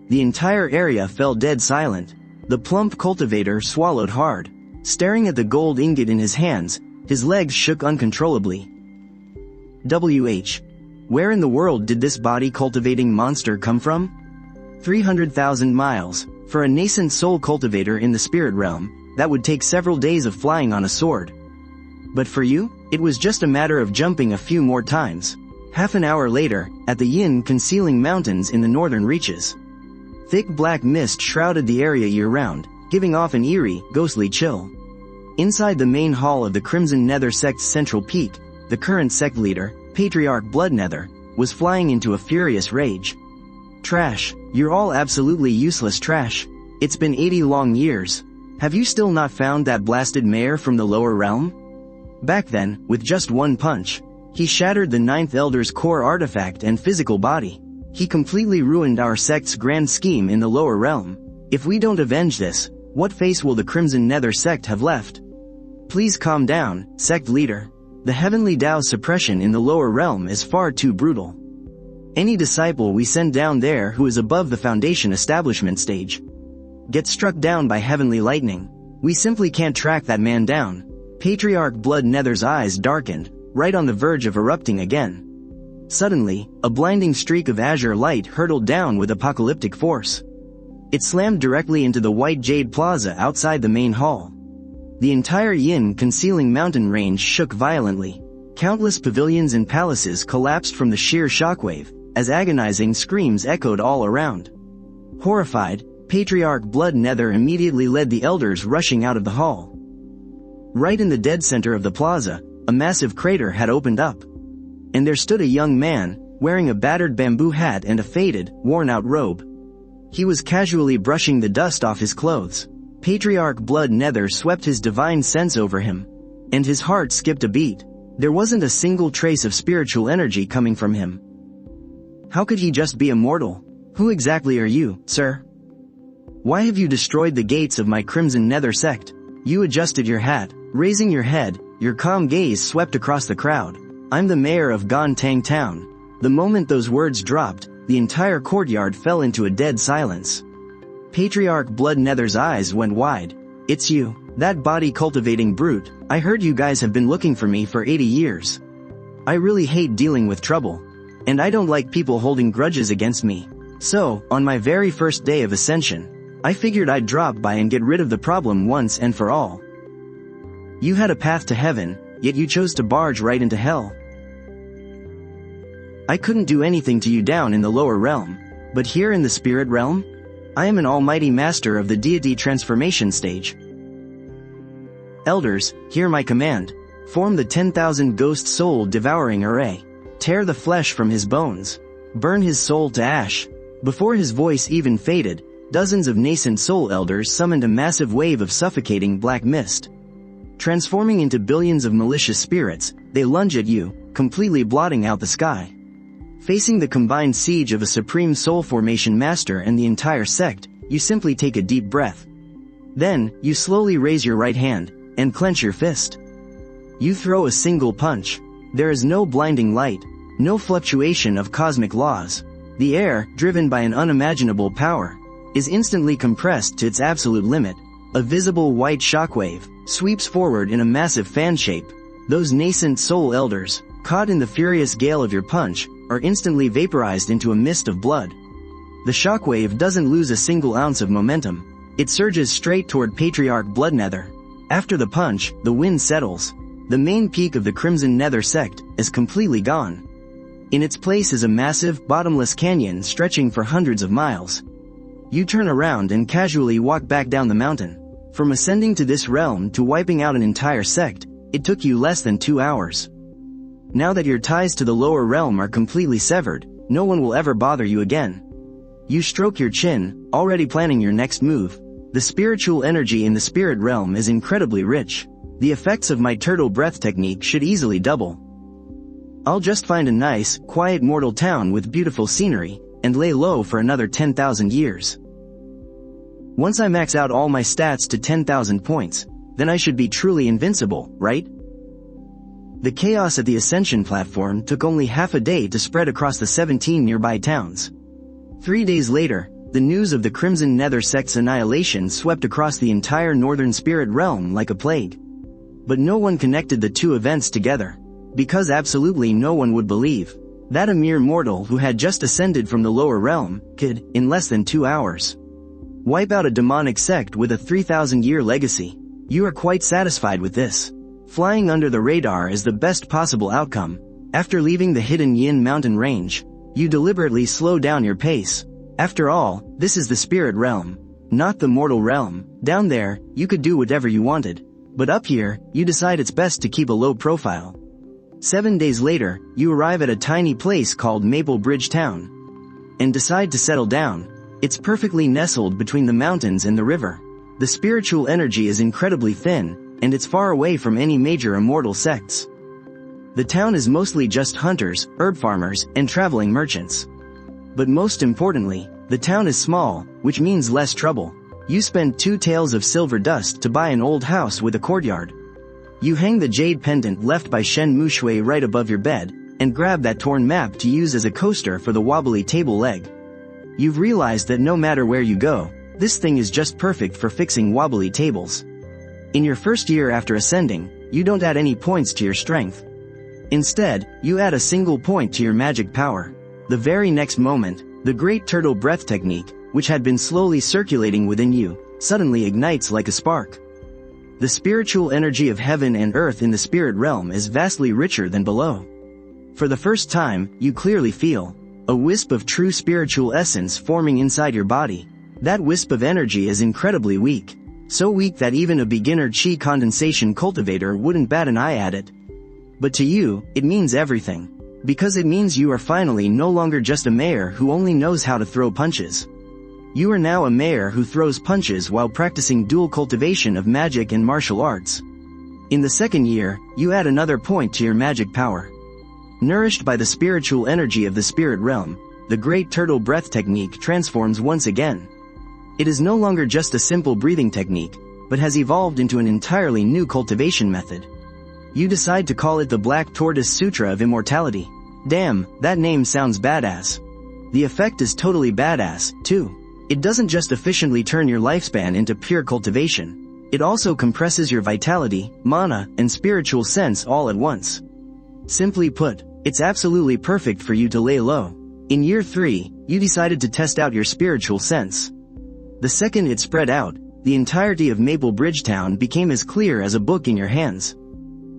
The entire area fell dead silent. The plump cultivator swallowed hard. Staring at the gold ingot in his hands, his legs shook uncontrollably. Where in the world did this body-cultivating monster come from? 300,000 miles. For a nascent soul cultivator in the spirit realm, that would take several days of flying on a sword. But for you, it was just a matter of jumping a few more times. Half an hour later, at the yin concealing mountains in the northern reaches. Thick black mist shrouded the area year-round, giving off an eerie, ghostly chill. Inside the main hall of the Crimson Nether sect's central peak, the current sect leader, Patriarch Bloodnether, was flying into a furious rage. Trash, you're all absolutely useless trash. It's been 80 long years. Have you still not found that blasted mare from the lower realm? Back then, with just one punch, he shattered the Ninth Elder's core artifact and physical body. He completely ruined our sect's grand scheme in the lower realm. If we don't avenge this, what face will the Crimson Nether sect have left? Please calm down, sect leader. The heavenly Tao's suppression in the lower realm is far too brutal. Any disciple we send down there who is above the foundation establishment stage gets struck down by heavenly lightning. We simply can't track that man down. Patriarch Bloodnether's eyes darkened, right on the verge of erupting again. Suddenly, a blinding streak of azure light hurtled down with apocalyptic force. It slammed directly into the white jade plaza outside the main hall. The entire yin concealing mountain range shook violently. Countless pavilions and palaces collapsed from the sheer shockwave, as agonizing screams echoed all around. Horrified, Patriarch Bloodnether immediately led the elders rushing out of the hall. Right in the dead center of the plaza, a massive crater had opened up. And there stood a young man, wearing a battered bamboo hat and a faded, worn-out robe. He was casually brushing the dust off his clothes. Patriarch Blood Nether swept his divine sense over him. And his heart skipped a beat. There wasn't a single trace of spiritual energy coming from him. How could he just be a mortal? Who exactly are you, sir? Why have you destroyed the gates of my Crimson Nether sect? You adjusted your hat, raising your head, your calm gaze swept across the crowd. I'm the mayor of Gontang Town. The moment those words dropped, the entire courtyard fell into a dead silence. Patriarch Blood Nether's eyes went wide. It's you, that body-cultivating brute. I heard you guys have been looking for me for 80 years. I really hate dealing with trouble. And I don't like people holding grudges against me. So, on my very first day of ascension, I figured I'd drop by and get rid of the problem once and for all. You had a path to heaven, yet you chose to barge right into hell. I couldn't do anything to you down in the lower realm, but here in the spirit realm, I am an almighty master of the deity transformation stage. Elders, hear my command. Form the 10,000 ghost soul devouring array. Tear the flesh from his bones. Burn his soul to ash. Before his voice even faded, dozens of nascent soul elders summoned a massive wave of suffocating black mist. Transforming into billions of malicious spirits, they lunge at you, completely blotting out the sky. Facing the combined siege of a supreme soul formation master and the entire sect, you simply take a deep breath. Then, you slowly raise your right hand, and clench your fist. You throw a single punch. There is no blinding light, no fluctuation of cosmic laws. The air, driven by an unimaginable power, is instantly compressed to its absolute limit. A visible white shockwave sweeps forward in a massive fan shape. Those nascent soul elders, caught in the furious gale of your punch, are instantly vaporized into a mist of blood. The shockwave doesn't lose a single ounce of momentum. It surges straight toward Patriarch Blood Nether. After the punch, the wind settles. The main peak of the Crimson Nether sect is completely gone. In its place is a massive, bottomless canyon stretching for hundreds of miles. You turn around and casually walk back down the mountain. From ascending to this realm to wiping out an entire sect, it took you less than 2 hours. Now that your ties to the lower realm are completely severed, no one will ever bother you again. You stroke your chin, already planning your next move. The spiritual energy in the spirit realm is incredibly rich. The effects of my turtle breath technique should easily double. I'll just find a nice, quiet mortal town with beautiful scenery, and lay low for another 10,000 years. Once I max out all my stats to 10,000 points, then I should be truly invincible, right? The chaos at the Ascension platform took only half a day to spread across the 17 nearby towns. 3 days later, the news of the Crimson Nether sect's annihilation swept across the entire northern spirit realm like a plague. But no one connected the two events together, because absolutely no one would believe that a mere mortal who had just ascended from the lower realm could, in less than 2 hours, wipe out a demonic sect with a 3,000-year legacy. You are quite satisfied with this. Flying under the radar is the best possible outcome. After leaving the hidden Yin mountain range, you deliberately slow down your pace. After all, this is the spirit realm, not the mortal realm. Down there, you could do whatever you wanted. But up here, you decide it's best to keep a low profile. 7 days later, you arrive at a tiny place called Maple Bridge Town. And decide to settle down. It's perfectly nestled between the mountains and the river. The spiritual energy is incredibly thin, and it's far away from any major immortal sects. The town is mostly just hunters, herb farmers, and traveling merchants. But most importantly, the town is small, which means less trouble. You spend 2 taels of silver dust to buy an old house with a courtyard. You hang the jade pendant left by Shen Mushui right above your bed, and grab that torn map to use as a coaster for the wobbly table leg. You've realized that no matter where you go, this thing is just perfect for fixing wobbly tables. In your first year after ascending, you don't add any points to your strength. Instead, you add a single point to your magic power. The very next moment, the Great Turtle Breath technique, which had been slowly circulating within you, suddenly ignites like a spark. The spiritual energy of heaven and earth in the spirit realm is vastly richer than below. For the first time, you clearly feel a wisp of true spiritual essence forming inside your body. That wisp of energy is incredibly weak. So weak that even a beginner chi condensation cultivator wouldn't bat an eye at it. But to you, it means everything. Because it means you are finally no longer just a mayor who only knows how to throw punches. You are now a mayor who throws punches while practicing dual cultivation of magic and martial arts. In the second year, you add another point to your magic power. Nourished by the spiritual energy of the spirit realm, the Great Turtle Breath technique transforms once again. It is no longer just a simple breathing technique, but has evolved into an entirely new cultivation method. You decide to call it the Black Tortoise Sutra of Immortality. Damn, that name sounds badass. The effect is totally badass, too. It doesn't just efficiently turn your lifespan into pure cultivation. It also compresses your vitality, mana, and spiritual sense all at once. Simply put, it's absolutely perfect for you to lay low. In year 3, you decided to test out your spiritual sense. The second it spread out, the entirety of Maple Bridgetown became as clear as a book in your hands.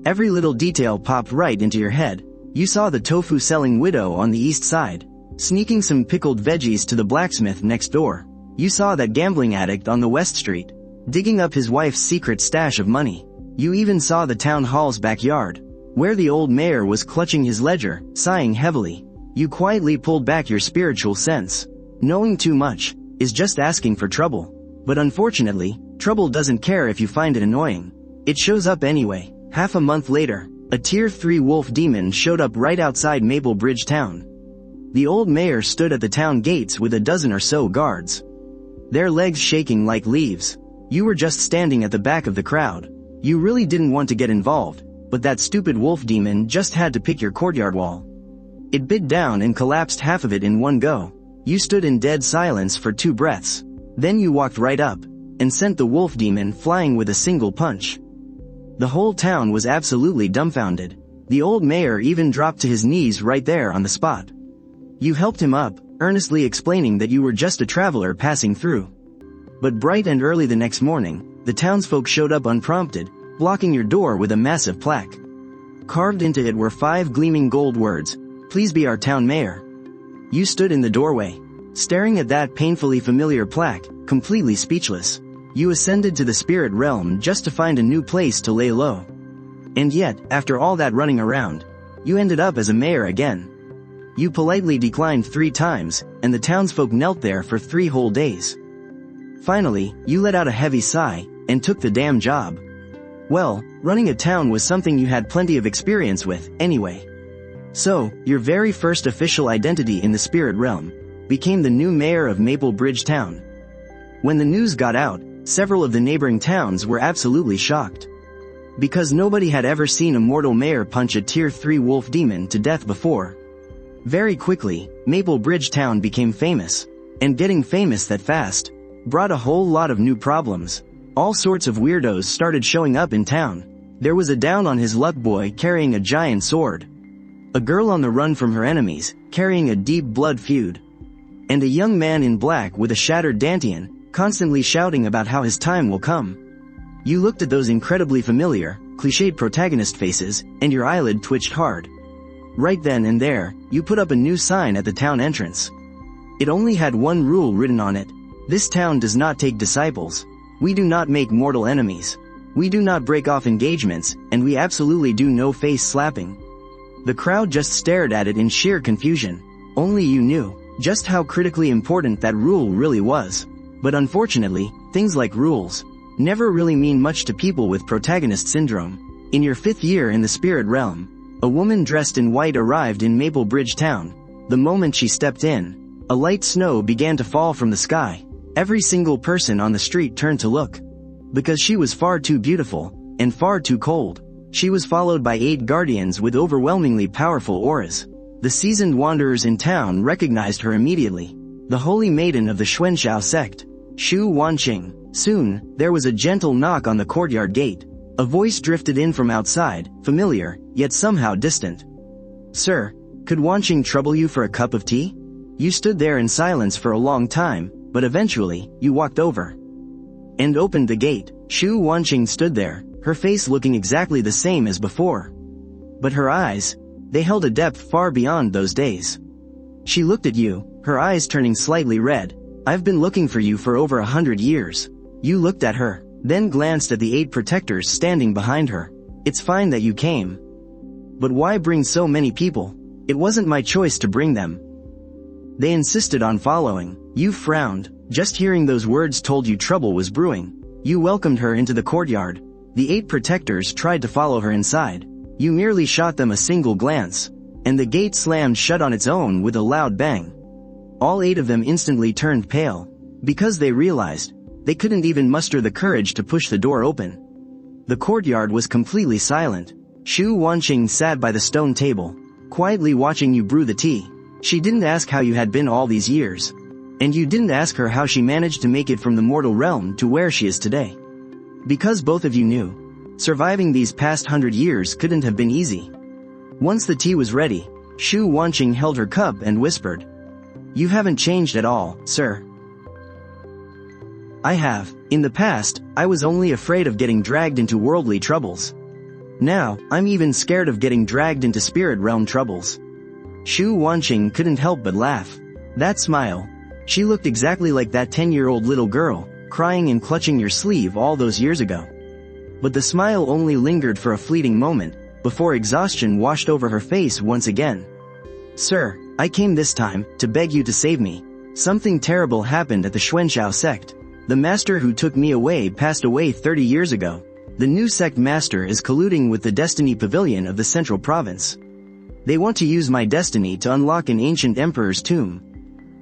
Every little detail popped right into your head. You saw the tofu-selling widow on the east side, sneaking some pickled veggies to the blacksmith next door. You saw that gambling addict on the West Street, digging up his wife's secret stash of money. You even saw the town hall's backyard, where the old mayor was clutching his ledger, sighing heavily. You quietly pulled back your spiritual sense. Knowing too much is just asking for trouble. But unfortunately, trouble doesn't care if you find it annoying. It shows up anyway. Half a month later, a Tier 3 wolf demon showed up right outside Maple Bridge Town. The old mayor stood at the town gates with a dozen or so guards, their legs shaking like leaves. You were just standing at the back of the crowd. You really didn't want to get involved, but that stupid wolf demon just had to pick your courtyard wall. It bit down and collapsed half of it in one go. You stood in dead silence for 2 breaths. Then you walked right up and sent the wolf demon flying with a single punch. The whole town was absolutely dumbfounded. The old mayor even dropped to his knees right there on the spot. You helped him up, earnestly explaining that you were just a traveler passing through. But bright and early the next morning, the townsfolk showed up unprompted, blocking your door with a massive plaque. Carved into it were 5 gleaming gold words, "Please be our town mayor." You stood in the doorway, staring at that painfully familiar plaque, completely speechless. You ascended to the spirit realm just to find a new place to lay low. And yet, after all that running around, you ended up as a mayor again. You politely declined 3 times, and the townsfolk knelt there for 3 whole days. Finally, you let out a heavy sigh, and took the damn job. Well, running a town was something you had plenty of experience with, anyway. So, your very first official identity in the spirit realm became the new mayor of Maple Bridge Town. When the news got out, several of the neighboring towns were absolutely shocked. Because nobody had ever seen a mortal mayor punch a Tier 3 wolf demon to death before. Very quickly, Maple Bridge Town became famous. And getting famous that fast brought a whole lot of new problems. All sorts of weirdos started showing up in town. There was a down on his luck boy carrying a giant sword. A girl on the run from her enemies, carrying a deep blood feud. And a young man in black with a shattered dantian, constantly shouting about how his time will come. You looked at those incredibly familiar, cliched protagonist faces, and your eyelid twitched hard. Right then and there, you put up a new sign at the town entrance. It only had one rule written on it. This town does not take disciples. We do not make mortal enemies. We do not break off engagements, and we absolutely do no face slapping. The crowd just stared at it in sheer confusion. Only you knew just how critically important that rule really was. But unfortunately, things like rules never really mean much to people with protagonist syndrome. In your 5th year in the spirit realm, a woman dressed in white arrived in Maple Bridge Town. The moment she stepped in, a light snow began to fall from the sky. Every single person on the street turned to look. Because she was far too beautiful, and far too cold. She was followed by 8 guardians with overwhelmingly powerful auras. The seasoned wanderers in town recognized her immediately. The holy maiden of the Xuanshao sect, Xu Wanqing. Soon, there was a gentle knock on the courtyard gate. A voice drifted in from outside, familiar, yet somehow distant. "Sir, could Wanqing trouble you for a cup of tea?" You stood there in silence for a long time, but eventually, you walked over and opened the gate. Xu Wanqing stood there, her face looking exactly the same as before. But her eyes, they held a depth far beyond those days. She looked at you, her eyes turning slightly red. "I've been looking for you for over 100 years. You looked at her, then glanced at the 8 protectors standing behind her. "It's fine that you came. But why bring so many people? It wasn't my choice to bring them. They insisted on following. You frowned. Just hearing those words told you trouble was brewing. You welcomed her into the courtyard. The 8 protectors tried to follow her inside. You merely shot them a single glance, and the gate slammed shut on its own with a loud bang. All 8 of them instantly turned pale, because they realized they couldn't even muster the courage to push the door open. The courtyard was completely silent. Shu Wanqing sat by the stone table, quietly watching you brew the tea. She didn't ask how you had been all these years, and you didn't ask her how she managed to make it from the mortal realm to where she is today. Because both of you knew, surviving these past 100 years couldn't have been easy. Once the tea was ready, Shu Wanqing held her cup and whispered, "You haven't changed at all, sir." "I have. In the past, I was only afraid of getting dragged into worldly troubles. Now, I'm even scared of getting dragged into spirit realm troubles." Shu Wanqing couldn't help but laugh. That smile. She looked exactly like that 10-year-old little girl, crying and clutching your sleeve all those years ago. But the smile only lingered for a fleeting moment, before exhaustion washed over her face once again. "Sir, I came this time to beg you to save me. Something terrible happened at the Xuanshao sect. The master who took me away passed away 30 years ago. The new sect master is colluding with the Destiny Pavilion of the Central Province. They want to use my destiny to unlock an ancient emperor's tomb.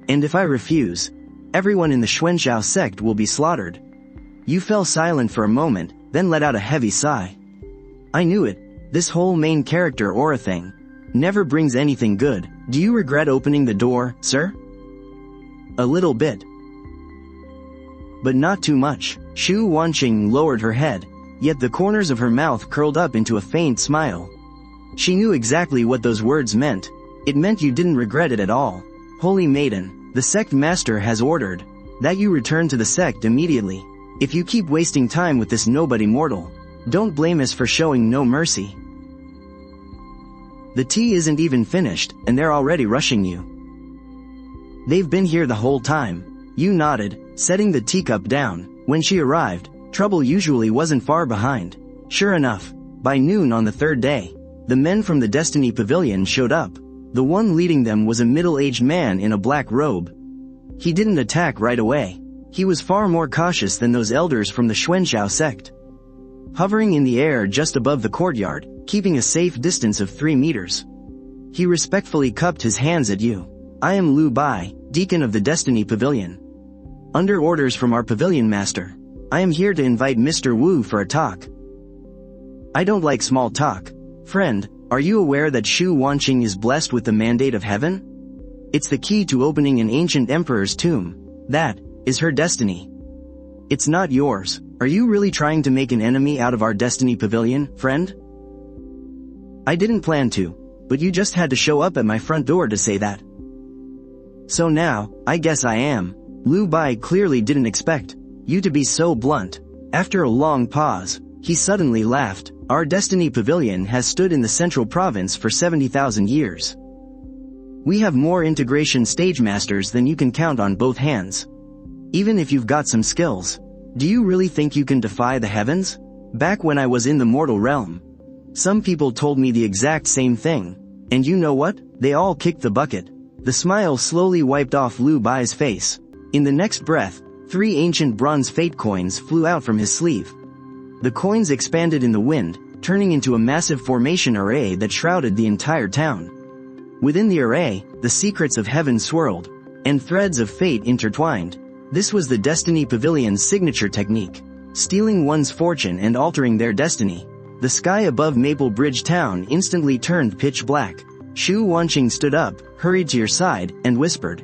And if I refuse, everyone in the Xuanshao sect will be slaughtered." You fell silent for a moment, then let out a heavy sigh. "I knew it. This whole main character aura thing never brings anything good. Do you regret opening the door, sir?" "A little bit. But not too much." Shu Wanqing lowered her head, yet the corners of her mouth curled up into a faint smile. She knew exactly what those words meant. It meant you didn't regret it at all. "Holy Maiden, the sect master has ordered that you return to the sect immediately. If you keep wasting time with this nobody mortal, don't blame us for showing no mercy." The tea isn't even finished, and they're already rushing you. "They've been here the whole time." You nodded, setting the teacup down. When she arrived, trouble usually wasn't far behind. Sure enough, by noon on the 3rd day, the men from the Destiny Pavilion showed up. The one leading them was a middle-aged man in a black robe. He didn't attack right away. He was far more cautious than those elders from the Xuanshao sect. Hovering in the air just above the courtyard, keeping a safe distance of 3 meters. He respectfully cupped his hands at you. "I am Lu Bai, deacon of the Destiny Pavilion. Under orders from our pavilion master, I am here to invite Mr. Wu for a talk." "I don't like small talk. Friend, are you aware that Shu Wanqing is blessed with the mandate of heaven? It's the key to opening an ancient emperor's tomb. That is her destiny. It's not yours. Are you really trying to make an enemy out of our Destiny Pavilion, friend?" "I didn't plan to, but you just had to show up at my front door to say that. So now, I guess I am." Lu Bai clearly didn't expect you to be so blunt. After a long pause, he suddenly laughed. "Our Destiny Pavilion has stood in the Central Province for 70,000 years. We have more integration stage masters than you can count on both hands. Even if you've got some skills, do you really think you can defy the heavens? Back when I was in the mortal realm, some people told me the exact same thing. And you know what? They all kicked the bucket." The smile slowly wiped off Lu Bai's face. In the next breath, 3 ancient bronze fate coins flew out from his sleeve. The coins expanded in the wind, turning into a massive formation array that shrouded the entire town. Within the array, the secrets of heaven swirled, and threads of fate intertwined. This was the Destiny Pavilion's signature technique, stealing one's fortune and altering their destiny. The sky above Maple Bridge Town instantly turned pitch black. Shu Wanqing stood up, hurried to your side, and whispered,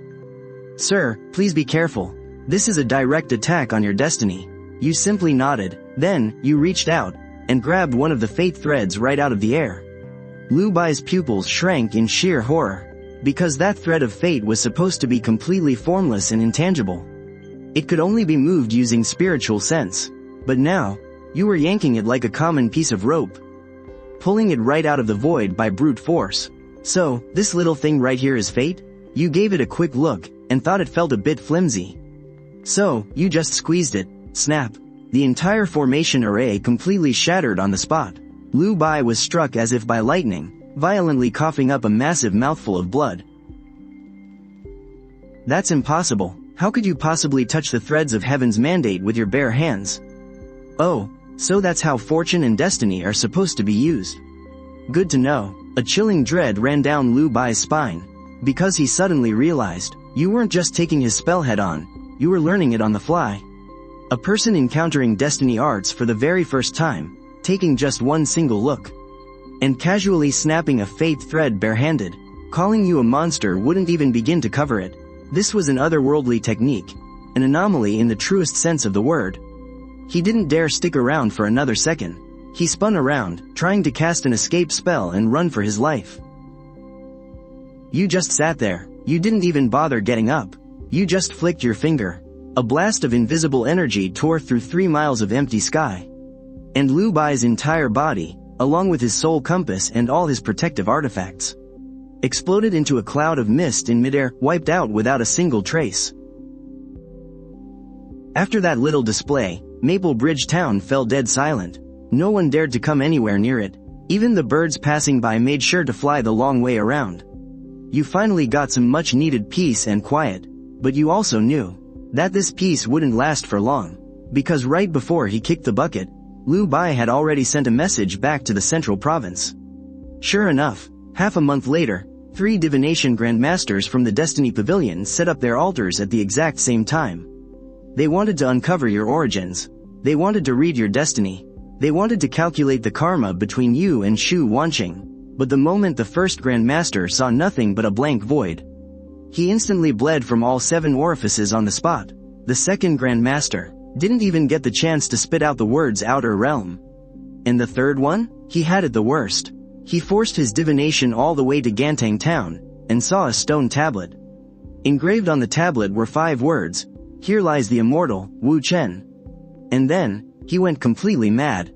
"Sir, please be careful. This is a direct attack on your destiny." You simply nodded. Then, you reached out, and grabbed one of the fate threads right out of the air. Lu Bai's pupils shrank in sheer horror, because that thread of fate was supposed to be completely formless and intangible. It could only be moved using spiritual sense. But now, you were yanking it like a common piece of rope, pulling it right out of the void by brute force. "So, this little thing right here is fate?" You gave it a quick look, and thought it felt a bit flimsy. So, you just squeezed it. Snap. The entire formation array completely shattered on the spot. Lu Bai was struck as if by lightning. violently coughing up a massive mouthful of blood. That's impossible. How could you possibly touch the threads of heaven's mandate with your bare hands? Oh, so that's how fortune and destiny are supposed to be used. Good to know. A chilling dread ran down Liu Bai's spine, because he suddenly realized, you weren't just taking his spell head on, you were learning it on the fly. A person encountering destiny arts for the very first time, taking just one single look, and casually snapping a faith thread barehanded, calling you a monster wouldn't even begin to cover it. This was an otherworldly technique, an anomaly in the truest sense of the word. He didn't dare stick around for another second. He spun around, trying to cast an escape spell and run for his life. You just sat there. You didn't even bother getting up. You just flicked your finger. A blast of invisible energy tore through 3 miles of empty sky. And Liu Bai's entire body, along with his soul compass and all his protective artifacts, exploded into a cloud of mist in midair, wiped out without a single trace. After that little display, Maple Bridge Town fell dead silent. No one dared to come anywhere near it. Even the birds passing by made sure to fly the long way around. You finally got some much-needed peace and quiet, but you also knew that this peace wouldn't last for long, because right before he kicked the bucket, Liu Bai had already sent a message back to the central province. Sure enough, half a month later, 3 divination grandmasters from the Destiny Pavilion set up their altars at the exact same time. They wanted to uncover your origins. They wanted to read your destiny. They wanted to calculate the karma between you and Shu Wanqing. But the moment the first grandmaster saw nothing but a blank void, he instantly bled from all 7 orifices on the spot. The second grandmaster didn't even get the chance to spit out the words outer realm. And the third one? He had it the worst. He forced his divination all the way to Gantang town, and saw a stone tablet. Engraved on the tablet were 5 words, "Here lies the immortal, Wu Chen." And then, he went completely mad.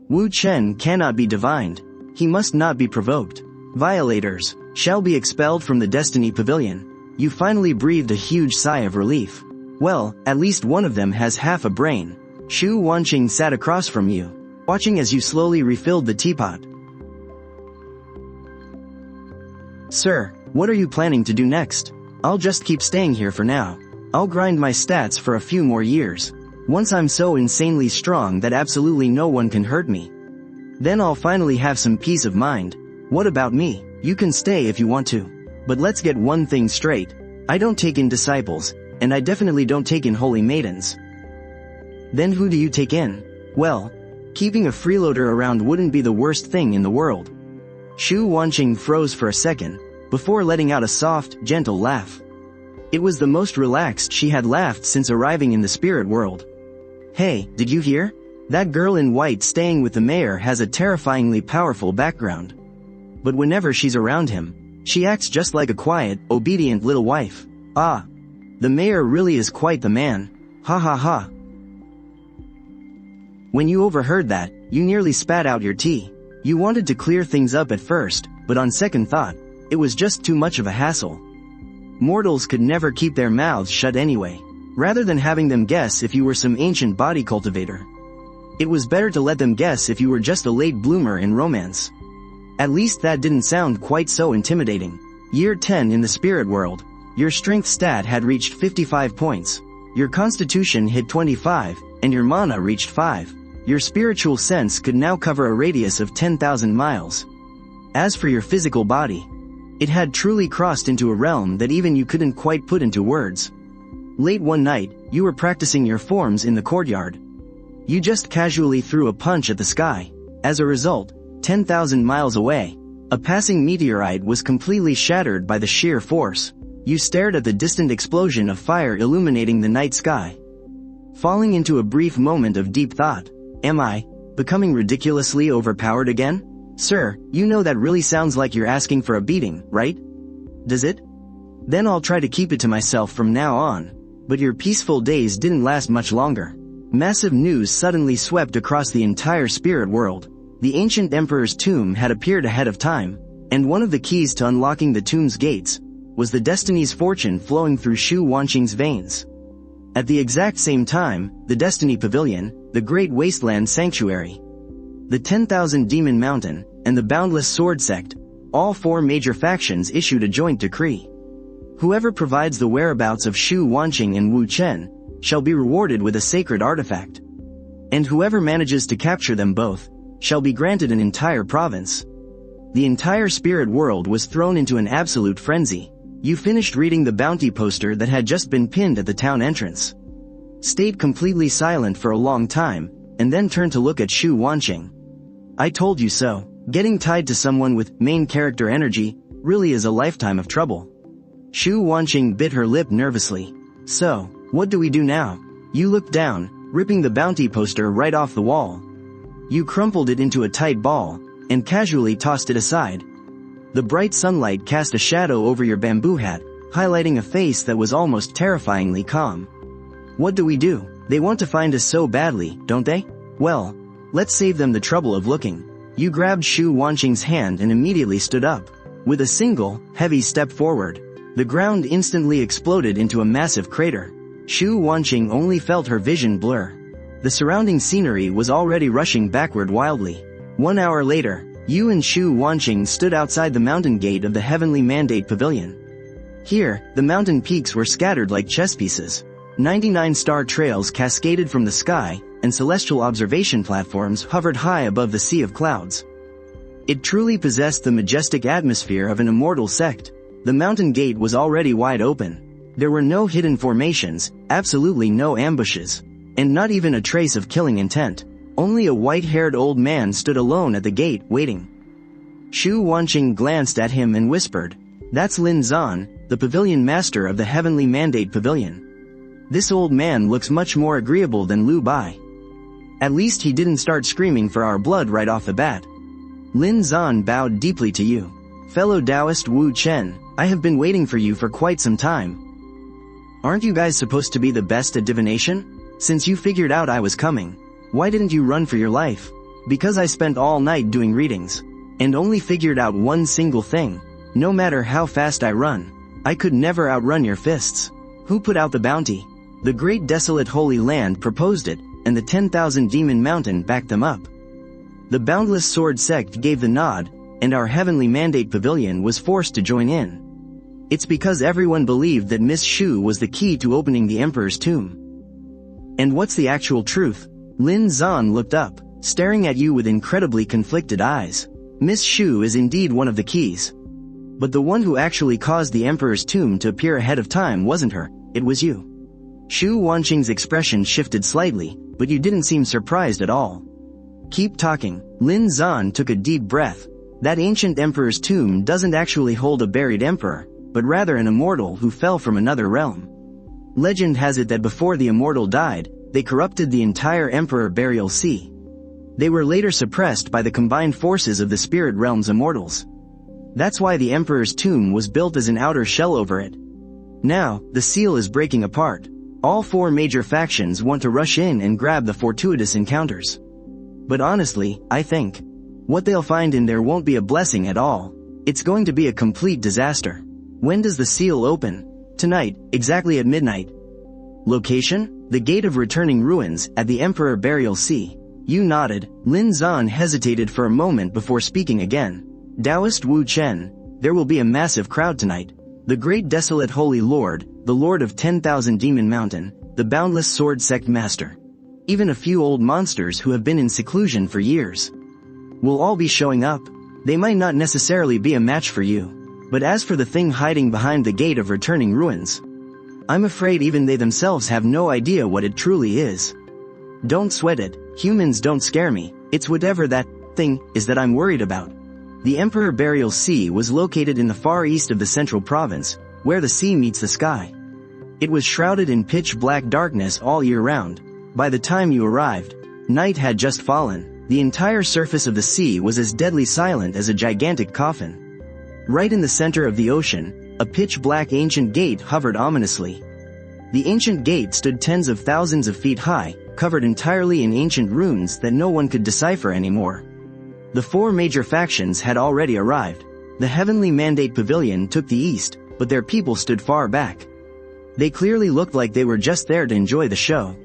Wu Chen cannot be divined. He must not be provoked. Violators shall be expelled from the Destiny Pavilion. You finally breathed a huge sigh of relief. Well, at least one of them has half a brain. Shu Wanqing sat across from you, watching as you slowly refilled the teapot. Sir, what are you planning to do next? I'll just keep staying here for now. I'll grind my stats for a few more years. Once I'm so insanely strong that absolutely no one can hurt me, then I'll finally have some peace of mind. What about me? You can stay if you want to. But let's get one thing straight. I don't take in disciples, and I definitely don't take in holy maidens. Then who do you take in? Well, keeping a freeloader around wouldn't be the worst thing in the world. Shu Wanqing froze for a second, before letting out a soft, gentle laugh. It was the most relaxed she had laughed since arriving in the spirit world. Hey, did you hear? That girl in white staying with the mayor has a terrifyingly powerful background. But whenever she's around him, she acts just like a quiet, obedient little wife. Ah, the mayor really is quite the man. Ha ha ha. When you overheard that, you nearly spat out your tea. You wanted to clear things up at first, but on second thought, it was just too much of a hassle. Mortals could never keep their mouths shut anyway. Rather than having them guess if you were some ancient body cultivator, it was better to let them guess if you were just a late bloomer in romance. At least that didn't sound quite so intimidating. Year 10 in the spirit world. Your strength stat had reached 55 points. Your constitution hit 25, and your mana reached 5. Your spiritual sense could now cover a radius of 10,000 miles. As for your physical body, it had truly crossed into a realm that even you couldn't quite put into words. Late one night, you were practicing your forms in the courtyard. You just casually threw a punch at the sky. As a result, 10,000 miles away, a passing meteorite was completely shattered by the sheer force. You stared at the distant explosion of fire illuminating the night sky, falling into a brief moment of deep thought. Am I becoming ridiculously overpowered again? Sir, you know that really sounds like you're asking for a beating, right? Does it? Then I'll try to keep it to myself from now on. But your peaceful days didn't last much longer. Massive news suddenly swept across the entire spirit world. The ancient emperor's tomb had appeared ahead of time, and one of the keys to unlocking the tomb's gates was the destiny's fortune flowing through Shu Wanqing's veins. At the exact same time, the Destiny Pavilion, the Great Wasteland Sanctuary, the 10,000 Demon Mountain, and the Boundless Sword Sect, all 4 major factions issued a joint decree. Whoever provides the whereabouts of Shu Wanqing and Wu Chen shall be rewarded with a sacred artifact. And whoever manages to capture them both shall be granted an entire province. The entire spirit world was thrown into an absolute frenzy. You finished reading the bounty poster that had just been pinned at the town entrance. Stayed completely silent for a long time, and then turned to look at Shu Wanqing. I told you so. Getting tied to someone with main character energy really is a lifetime of trouble. Shu Wanqing bit her lip nervously. So, what do we do now? You looked down, ripping the bounty poster right off the wall. You crumpled it into a tight ball, and casually tossed it aside. The bright sunlight cast a shadow over your bamboo hat, highlighting a face that was almost terrifyingly calm. What do we do? They want to find us so badly, don't they? Well, let's save them the trouble of looking. You grabbed Shu Wanqing's hand and immediately stood up. With a single, heavy step forward, the ground instantly exploded into a massive crater. Shu Wanqing only felt her vision blur. The surrounding scenery was already rushing backward wildly. 1 hour later, you and Shu Wanqing stood outside the mountain gate of the Heavenly Mandate Pavilion. Here, the mountain peaks were scattered like chess pieces. 99 star trails cascaded from the sky, and celestial observation platforms hovered high above the sea of clouds. It truly possessed the majestic atmosphere of an immortal sect. The mountain gate was already wide open. There were no hidden formations, absolutely no ambushes, and not even a trace of killing intent. Only a white-haired old man stood alone at the gate, waiting. Shu Wanqing glanced at him and whispered, "That's Lin Zan, the pavilion master of the Heavenly Mandate Pavilion. This old man looks much more agreeable than Lu Bai. At least he didn't start screaming for our blood right off the bat." Lin Zan bowed deeply to you. "Fellow Taoist Wu Chen, I have been waiting for you for quite some time. Aren't you guys supposed to be the best at divination? Since you figured out I was coming, why didn't you run for your life?" "Because I spent all night doing readings, and only figured out one single thing. No matter how fast I run, I could never outrun your fists." "Who put out the bounty?" "The great desolate holy land proposed it, and the 10,000 demon mountain backed them up. The Boundless Sword Sect gave the nod, and our Heavenly Mandate Pavilion was forced to join in. It's because everyone believed that Miss Shu was the key to opening the Emperor's tomb." "And what's the actual truth?" Lin Zan looked up, staring at you with incredibly conflicted eyes. "Miss Shu is indeed one of the keys. But the one who actually caused the Emperor's tomb to appear ahead of time wasn't her, it was you." Shu Wanqing's expression shifted slightly, but you didn't seem surprised at all. "Keep talking." Lin Zan took a deep breath. "That ancient Emperor's tomb doesn't actually hold a buried emperor, but rather an immortal who fell from another realm. Legend has it that before the immortal died, they corrupted the entire Emperor Burial Sea. They were later suppressed by the combined forces of the spirit realm's immortals. That's why the Emperor's tomb was built as an outer shell over it. Now, the seal is breaking apart. All 4 major factions want to rush in and grab the fortuitous encounters. But honestly, I think what they'll find in there won't be a blessing at all. It's going to be a complete disaster." "When does the seal open?" "Tonight, exactly at midnight." "Location?" "The Gate of Returning Ruins, at the Emperor Burial Sea." You nodded. Lin Zan hesitated for a moment before speaking again. "Taoist Wu Chen, there will be a massive crowd tonight. The great desolate holy lord, the lord of 10,000 demon mountain, the boundless sword sect master. Even a few old monsters who have been in seclusion for years will all be showing up. They might not necessarily be a match for you. But as for the thing hiding behind the Gate of Returning Ruins, I'm afraid even they themselves have no idea what it truly is. Don't sweat it, humans don't scare me, it's whatever that thing is that I'm worried about." The Emperor Burial Sea was located in the far east of the central province, where the sea meets the sky. It was shrouded in pitch-black darkness all year round. By the time you arrived, night had just fallen. The entire surface of the sea was as deadly silent as a gigantic coffin. Right in the center of the ocean, a pitch-black ancient gate hovered ominously. The ancient gate stood tens of thousands of feet high, covered entirely in ancient runes that no one could decipher anymore. The 4 major factions had already arrived. The Heavenly Mandate Pavilion took the east, but their people stood far back. They clearly looked like they were just there to enjoy the show.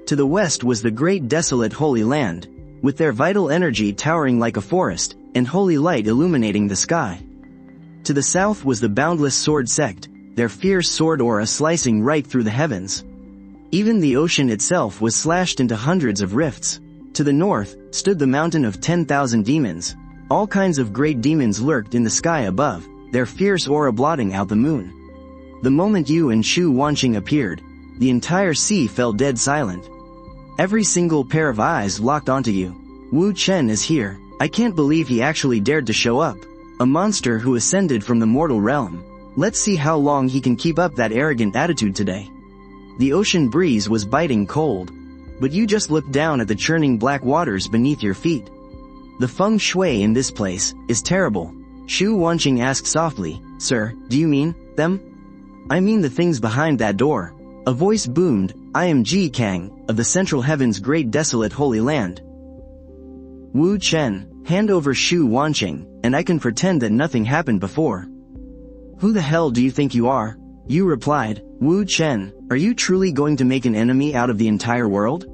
To the west was the great desolate Holy Land, with their vital energy towering like a forest, and holy light illuminating the sky. To the south was the boundless sword sect, their fierce sword aura slicing right through the heavens. Even the ocean itself was slashed into hundreds of rifts. To the north stood the mountain of 10,000 demons. All kinds of great demons lurked in the sky above, their fierce aura blotting out the moon. The moment you and Shu Wanqing appeared, the entire sea fell dead silent. Every single pair of eyes locked onto you. Wu Chen is here. I can't believe he actually dared to show up. A monster who ascended from the mortal realm. Let's see how long he can keep up that arrogant attitude today. The ocean breeze was biting cold. But you just looked down at the churning black waters beneath your feet. The feng shui in this place is terrible. Shu Wanqing asked softly, Sir, do you mean them? I mean the things behind that door. A voice boomed, I am Ji Kang, of the Central Heaven's great desolate holy land. Wu Chen, hand over Shu Wanqing, and I can pretend that nothing happened before. Who the hell do you think you are? You replied, Wu Chen, are you truly going to make an enemy out of the entire world?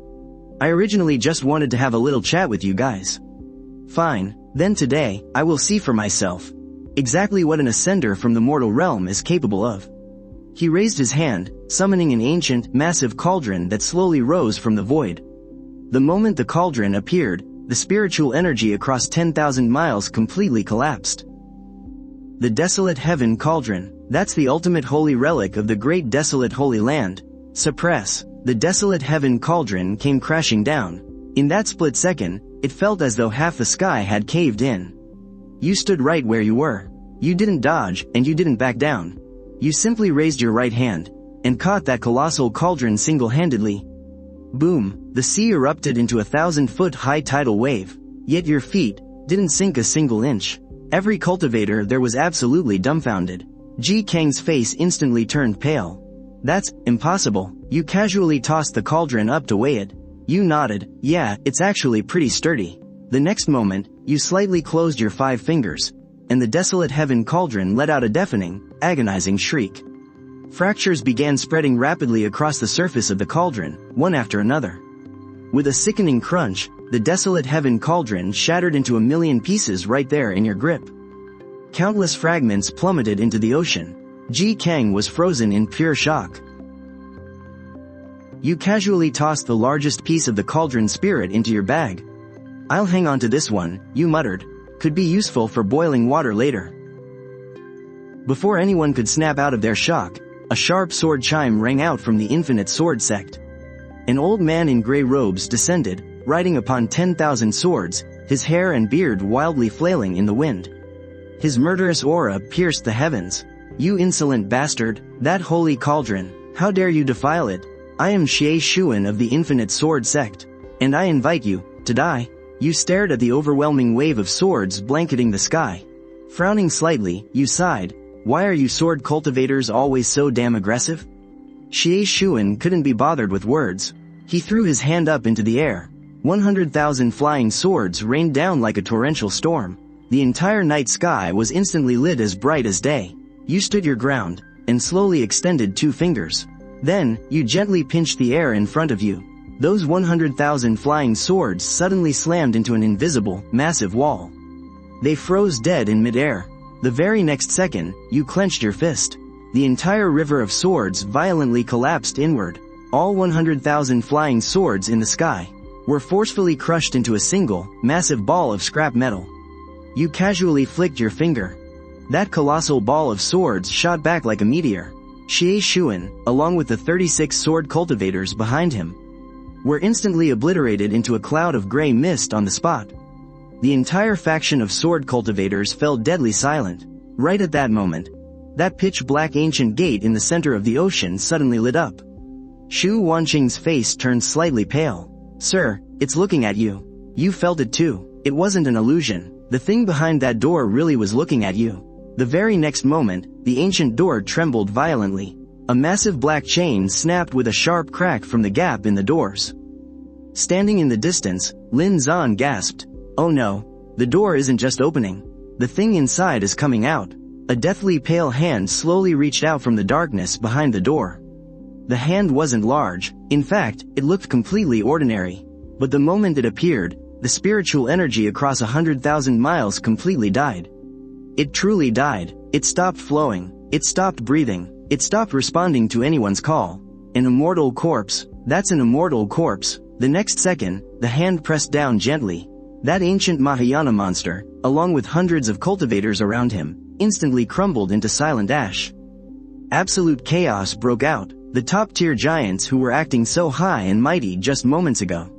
I originally just wanted to have a little chat with you guys. Fine, then today, I will see for myself exactly what an ascender from the mortal realm is capable of. He raised his hand, summoning an ancient, massive cauldron that slowly rose from the void. The moment the cauldron appeared, the spiritual energy across 10,000 miles completely collapsed. The Desolate Heaven Cauldron, that's the ultimate holy relic of the great desolate holy land. Suppress. The Desolate Heaven Cauldron came crashing down. In that split second, it felt as though half the sky had caved in. You stood right where you were. You didn't dodge, and you didn't back down. You simply raised your right hand, and caught that colossal cauldron single-handedly. Boom, the sea erupted into a 1,000-foot high tidal wave. Yet your feet didn't sink a single inch. Every cultivator there was absolutely dumbfounded. Ji Kang's face instantly turned pale. That's impossible. You casually tossed the cauldron up to weigh it. You nodded, yeah, it's actually pretty sturdy. The next moment, you slightly closed your 5 fingers, and the Desolate Heaven Cauldron let out a deafening, agonizing shriek. Fractures began spreading rapidly across the surface of the cauldron, one after another. With a sickening crunch, the Desolate Heaven Cauldron shattered into 1,000,000 pieces right there in your grip. Countless fragments plummeted into the ocean. Ji Kang was frozen in pure shock. You casually tossed the largest piece of the cauldron spirit into your bag. I'll hang on to this one, you muttered. Could be useful for boiling water later. Before anyone could snap out of their shock, a sharp sword chime rang out from the Infinite Sword Sect. An old man in gray robes descended, riding upon 10,000 swords, his hair and beard wildly flailing in the wind. His murderous aura pierced the heavens. You insolent bastard, that holy cauldron, how dare you defile it? I am Xie Xuan of the Infinite Sword Sect, and I invite you to die. You stared at the overwhelming wave of swords blanketing the sky. Frowning slightly, you sighed. Why are you sword cultivators always so damn aggressive? Xie Xuan couldn't be bothered with words. He threw his hand up into the air. 100,000 flying swords rained down like a torrential storm. The entire night sky was instantly lit as bright as day. You stood your ground, and slowly extended 2 fingers. Then, you gently pinched the air in front of you. Those 100,000 flying swords suddenly slammed into an invisible, massive wall. They froze dead in midair. The very next second, you clenched your fist. The entire river of swords violently collapsed inward. All 100,000 flying swords in the sky were forcefully crushed into a single, massive ball of scrap metal. You casually flicked your finger. That colossal ball of swords shot back like a meteor. Xie Xuan, along with the 36 sword cultivators behind him, were instantly obliterated into a cloud of gray mist on the spot. The entire faction of sword cultivators fell deadly silent. Right at that moment, that pitch-black ancient gate in the center of the ocean suddenly lit up. Shu Wanqing's face turned slightly pale. Sir, it's looking at you. You felt it too. It wasn't an illusion. The thing behind that door really was looking at you. The very next moment, the ancient door trembled violently. A massive black chain snapped with a sharp crack from the gap in the doors. Standing in the distance, Lin Zan gasped. Oh no, the door isn't just opening. The thing inside is coming out. A deathly pale hand slowly reached out from the darkness behind the door. The hand wasn't large. In fact, it looked completely ordinary. But the moment it appeared, the spiritual energy across 100,000 miles completely died. It truly died. It stopped flowing. It stopped breathing. It stopped responding to anyone's call. An immortal corpse. That's an immortal corpse. The next second, the hand pressed down gently. That ancient Mahayana monster, along with hundreds of cultivators around him, instantly crumbled into silent ash. Absolute chaos broke out. The top-tier giants who were acting so high and mighty just moments ago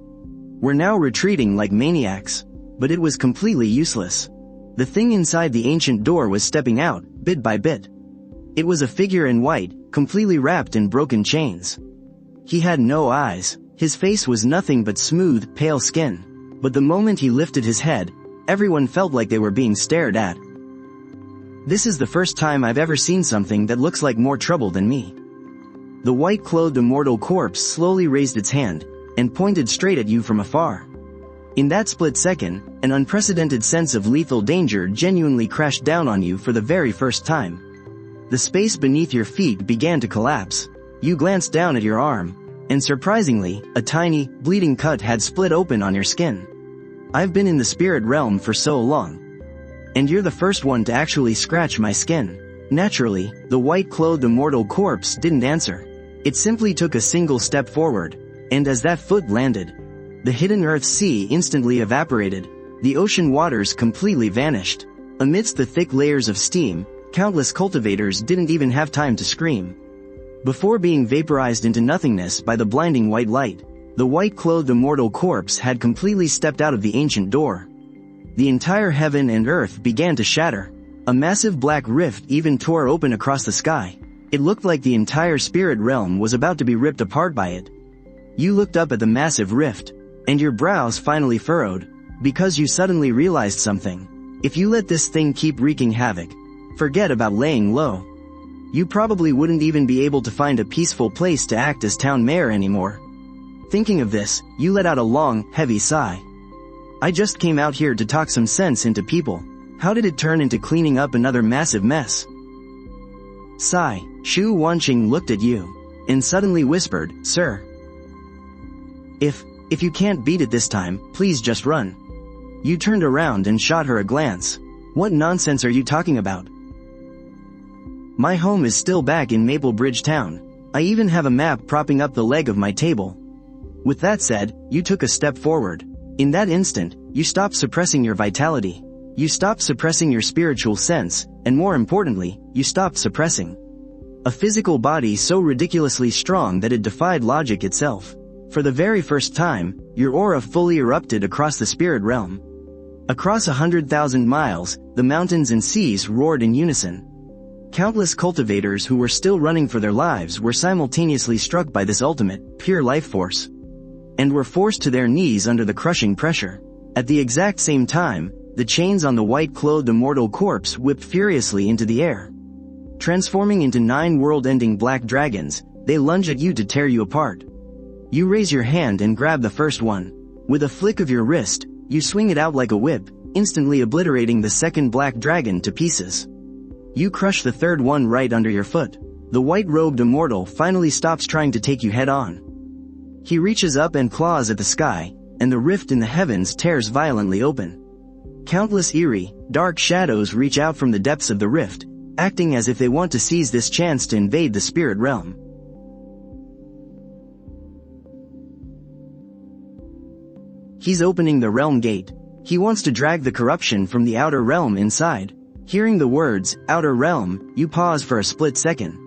were now retreating like maniacs. But it was completely useless. The thing inside the ancient door was stepping out, bit by bit. It was a figure in white, completely wrapped in broken chains. He had no eyes. His face was nothing but smooth, pale skin. But the moment he lifted his head, everyone felt like they were being stared at. This is the first time I've ever seen something that looks like more trouble than me. The white-clothed immortal corpse slowly raised its hand, and pointed straight at you from afar. In that split second, an unprecedented sense of lethal danger genuinely crashed down on you for the very first time. The space beneath your feet began to collapse. You glanced down at your arm, and surprisingly, a tiny, bleeding cut had split open on your skin. I've been in the spirit realm for so long, and you're the first one to actually scratch my skin. Naturally, the white-clothed immortal corpse didn't answer. It simply took a single step forward, and as that foot landed, the hidden Earth sea instantly evaporated. The ocean waters completely vanished. Amidst the thick layers of steam, countless cultivators didn't even have time to scream. Before being vaporized into nothingness by the blinding white light, the white-clothed immortal corpse had completely stepped out of the ancient door. The entire heaven and earth began to shatter. A massive black rift even tore open across the sky. It looked like the entire spirit realm was about to be ripped apart by it. You looked up at the massive rift, and your brows finally furrowed, because you suddenly realized something. If you let this thing keep wreaking havoc, forget about laying low. You probably wouldn't even be able to find a peaceful place to act as town mayor anymore. Thinking of this, you let out a long, heavy sigh. I just came out here to talk some sense into people. How did it turn into cleaning up another massive mess? Sigh. Shu Wanqing looked at you, and suddenly whispered, "Sir. If you can't beat it this time, please just run." You turned around and shot her a glance. What nonsense are you talking about? My home is still back in Maple Bridge Town. I even have a map propping up the leg of my table. With that said, you took a step forward. In that instant, you stopped suppressing your vitality. You stopped suppressing your spiritual sense, and more importantly, you stopped suppressing a physical body so ridiculously strong that it defied logic itself. For the very first time, your aura fully erupted across the spirit realm. Across 100,000 miles, the mountains and seas roared in unison. Countless cultivators who were still running for their lives were simultaneously struck by this ultimate, pure life force, and were forced to their knees under the crushing pressure. At the exact same time, the chains on the white-clothed immortal corpse whipped furiously into the air. Transforming into 9 world-ending black dragons, they lunge at you to tear you apart. You raise your hand and grab the first one. With a flick of your wrist, you swing it out like a whip, instantly obliterating the second black dragon to pieces. You crush the third one right under your foot. The white-robed immortal finally stops trying to take you head-on. He reaches up and claws at the sky, and the rift in the heavens tears violently open. Countless eerie, dark shadows reach out from the depths of the rift, acting as if they want to seize this chance to invade the spirit realm. He's opening the realm gate. He wants to drag the corruption from the outer realm inside. Hearing the words, outer realm, you pause for a split second.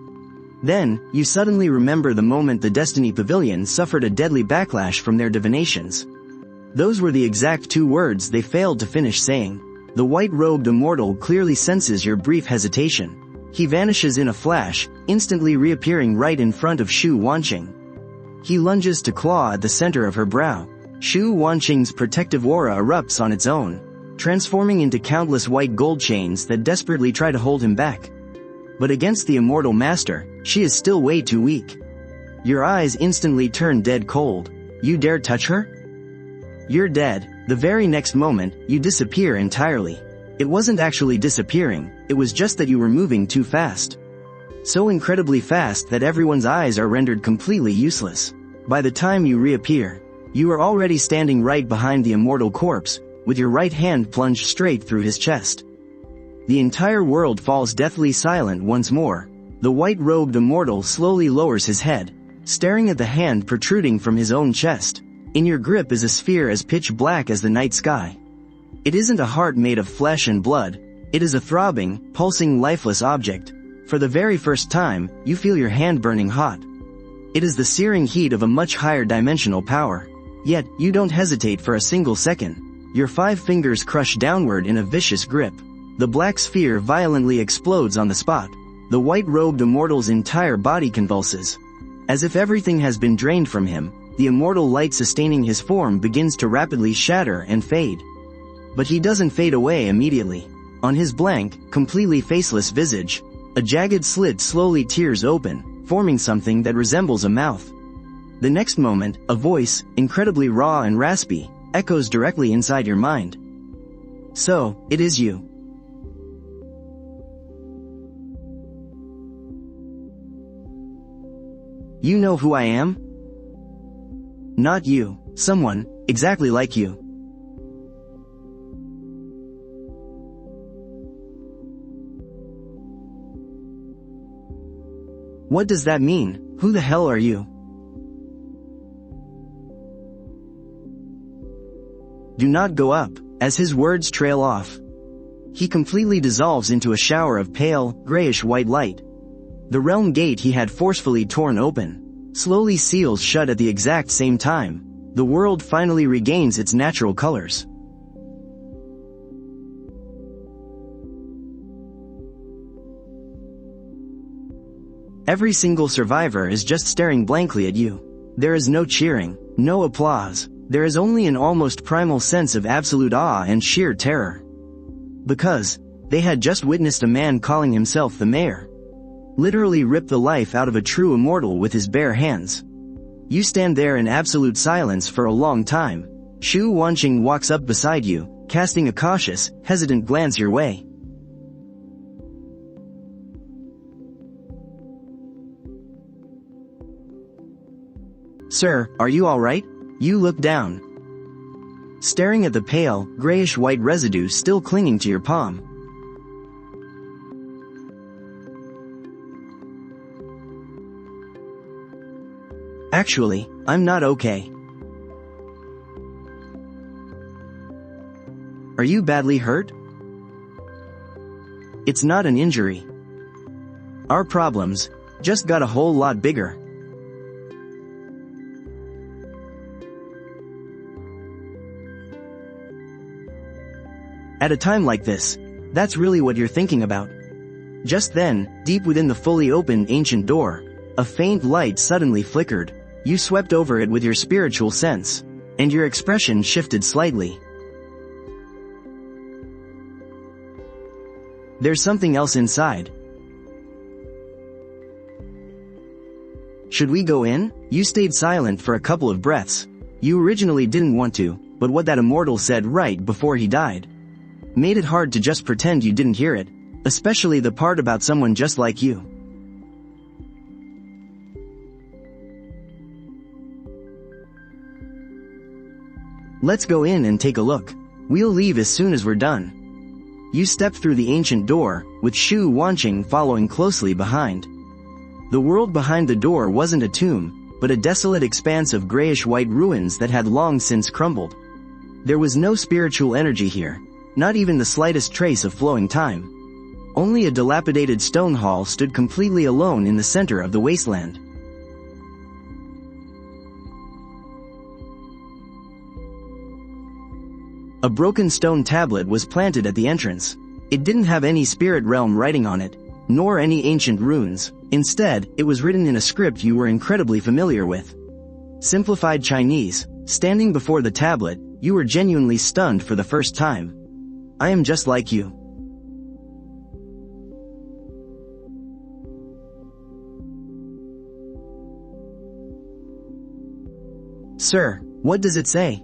Then, you suddenly remember the moment the Destiny Pavilion suffered a deadly backlash from their divinations. Those were the exact 2 words they failed to finish saying. The white-robed immortal clearly senses your brief hesitation. He vanishes in a flash, instantly reappearing right in front of Shu Wanqing. He lunges to claw at the center of her brow. Shu Wanqing's protective aura erupts on its own, transforming into countless white gold chains that desperately try to hold him back. But against the immortal master, she is still way too weak. Your eyes instantly turn dead cold. You dare touch her? You're dead. The very next moment, you disappear entirely. It wasn't actually disappearing, it was just that you were moving too fast. So incredibly fast that everyone's eyes are rendered completely useless. By the time you reappear, You are already standing right behind the immortal corpse, with your right hand plunged straight through his chest. The entire world falls deathly silent once more. The white-robed immortal slowly lowers his head, staring at the hand protruding from his own chest. In your grip is a sphere as pitch black as the night sky. It isn't a heart made of flesh and blood, it is a throbbing, pulsing lifeless object. For the very first time, you feel your hand burning hot. It is the searing heat of a much higher dimensional power. Yet, you don't hesitate for a single second. Your 5 fingers crush downward in a vicious grip. The black sphere violently explodes on the spot. The white-robed immortal's entire body convulses. As if everything has been drained from him, the immortal light sustaining his form begins to rapidly shatter and fade. But he doesn't fade away immediately. On his blank, completely faceless visage, a jagged slit slowly tears open, forming something that resembles a mouth. The next moment, a voice, incredibly raw and raspy, echoes directly inside your mind. So, it is you. You know who I am? Not you, someone, exactly like you. What does that mean? Who the hell are you? Do not go up, as his words trail off. He completely dissolves into a shower of pale, grayish-white light. The realm gate he had forcefully torn open, slowly seals shut at the exact same time. The world finally regains its natural colors. Every single survivor is just staring blankly at you. There is no cheering, no applause. There is only an almost primal sense of absolute awe and sheer terror. Because they had just witnessed a man calling himself the mayor literally rip the life out of a true immortal with his bare hands. You stand there in absolute silence for a long time. Shu Wanqing walks up beside you, casting a cautious, hesitant glance your way. Sir, are you alright? You look down, staring at the pale, grayish-white residue still clinging to your palm. Actually, I'm not okay. Are you badly hurt? It's not an injury. Our problems just got a whole lot bigger. At a time like this, that's really what you're thinking about. Just then, deep within the fully opened ancient door, a faint light suddenly flickered. You swept over it with your spiritual sense, and your expression shifted slightly. There's something else inside. Should we go in? You stayed silent for a couple of breaths. You originally didn't want to, but what that immortal said right before he died made it hard to just pretend you didn't hear it, especially the part about someone just like you. Let's go in and take a look. We'll leave as soon as we're done. You step through the ancient door, with Shu Wanqing following closely behind. The world behind the door wasn't a tomb, but a desolate expanse of grayish-white ruins that had long since crumbled. There was no spiritual energy here, not even the slightest trace of flowing time. Only a dilapidated stone hall stood completely alone in the center of the wasteland. A broken stone tablet was planted at the entrance. It didn't have any spirit realm writing on it, nor any ancient runes. Instead, it was written in a script you were incredibly familiar with. Simplified Chinese. Standing before the tablet, you were genuinely stunned for the first time. I am just like you. Sir, what does it say?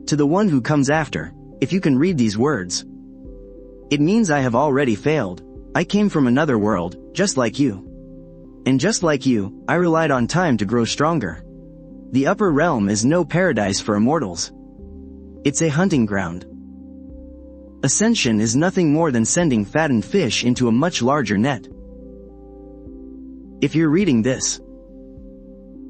To the one who comes after, if you can read these words. It means I have already failed. I came from another world, just like you. And just like you, I relied on time to grow stronger. The upper realm is no paradise for immortals. It's a hunting ground. Ascension is nothing more than sending fattened fish into a much larger net. If you're reading this,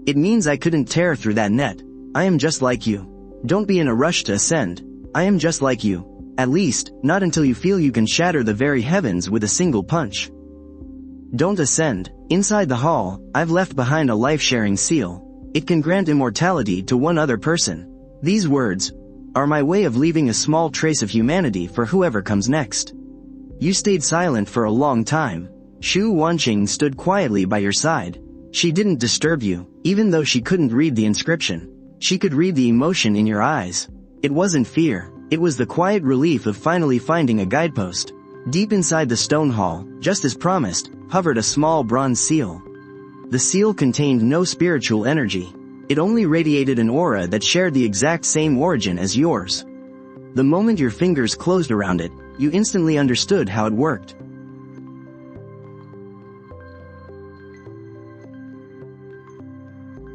it means I couldn't tear through that net. I am just like you. Don't be in a rush to ascend. I am just like you. At least, not until you feel you can shatter the very heavens with a single punch. Don't ascend. Inside the hall, I've left behind a life-sharing seal. It can grant immortality to one other person. These words are my way of leaving a small trace of humanity for whoever comes next. You stayed silent for a long time. Shu Wanqing stood quietly by your side. She didn't disturb you, even though she couldn't read the inscription. She could read the emotion in your eyes. It wasn't fear, it was the quiet relief of finally finding a guidepost. Deep inside the stone hall, just as promised, hovered a small bronze seal. The seal contained no spiritual energy. It only radiated an aura that shared the exact same origin as yours. The moment your fingers closed around it, you instantly understood how it worked.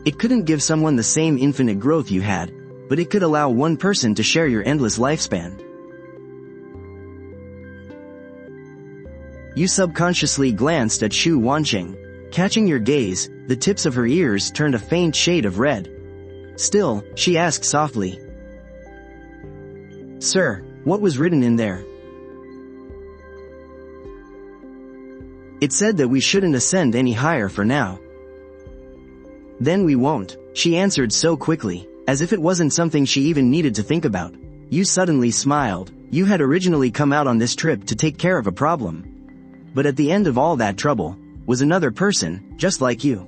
It couldn't give someone the same infinite growth you had, but it could allow one person to share your endless lifespan. You subconsciously glanced at Shu Wanqing. Catching your gaze, the tips of her ears turned a faint shade of red. Still, she asked softly, "Sir, what was written in there?" "It said that we shouldn't ascend any higher for now." "Then we won't," she answered so quickly, as if it wasn't something she even needed to think about. You suddenly smiled. You had originally come out on this trip to take care of a problem. But at the end of all that trouble, was another person, just like you.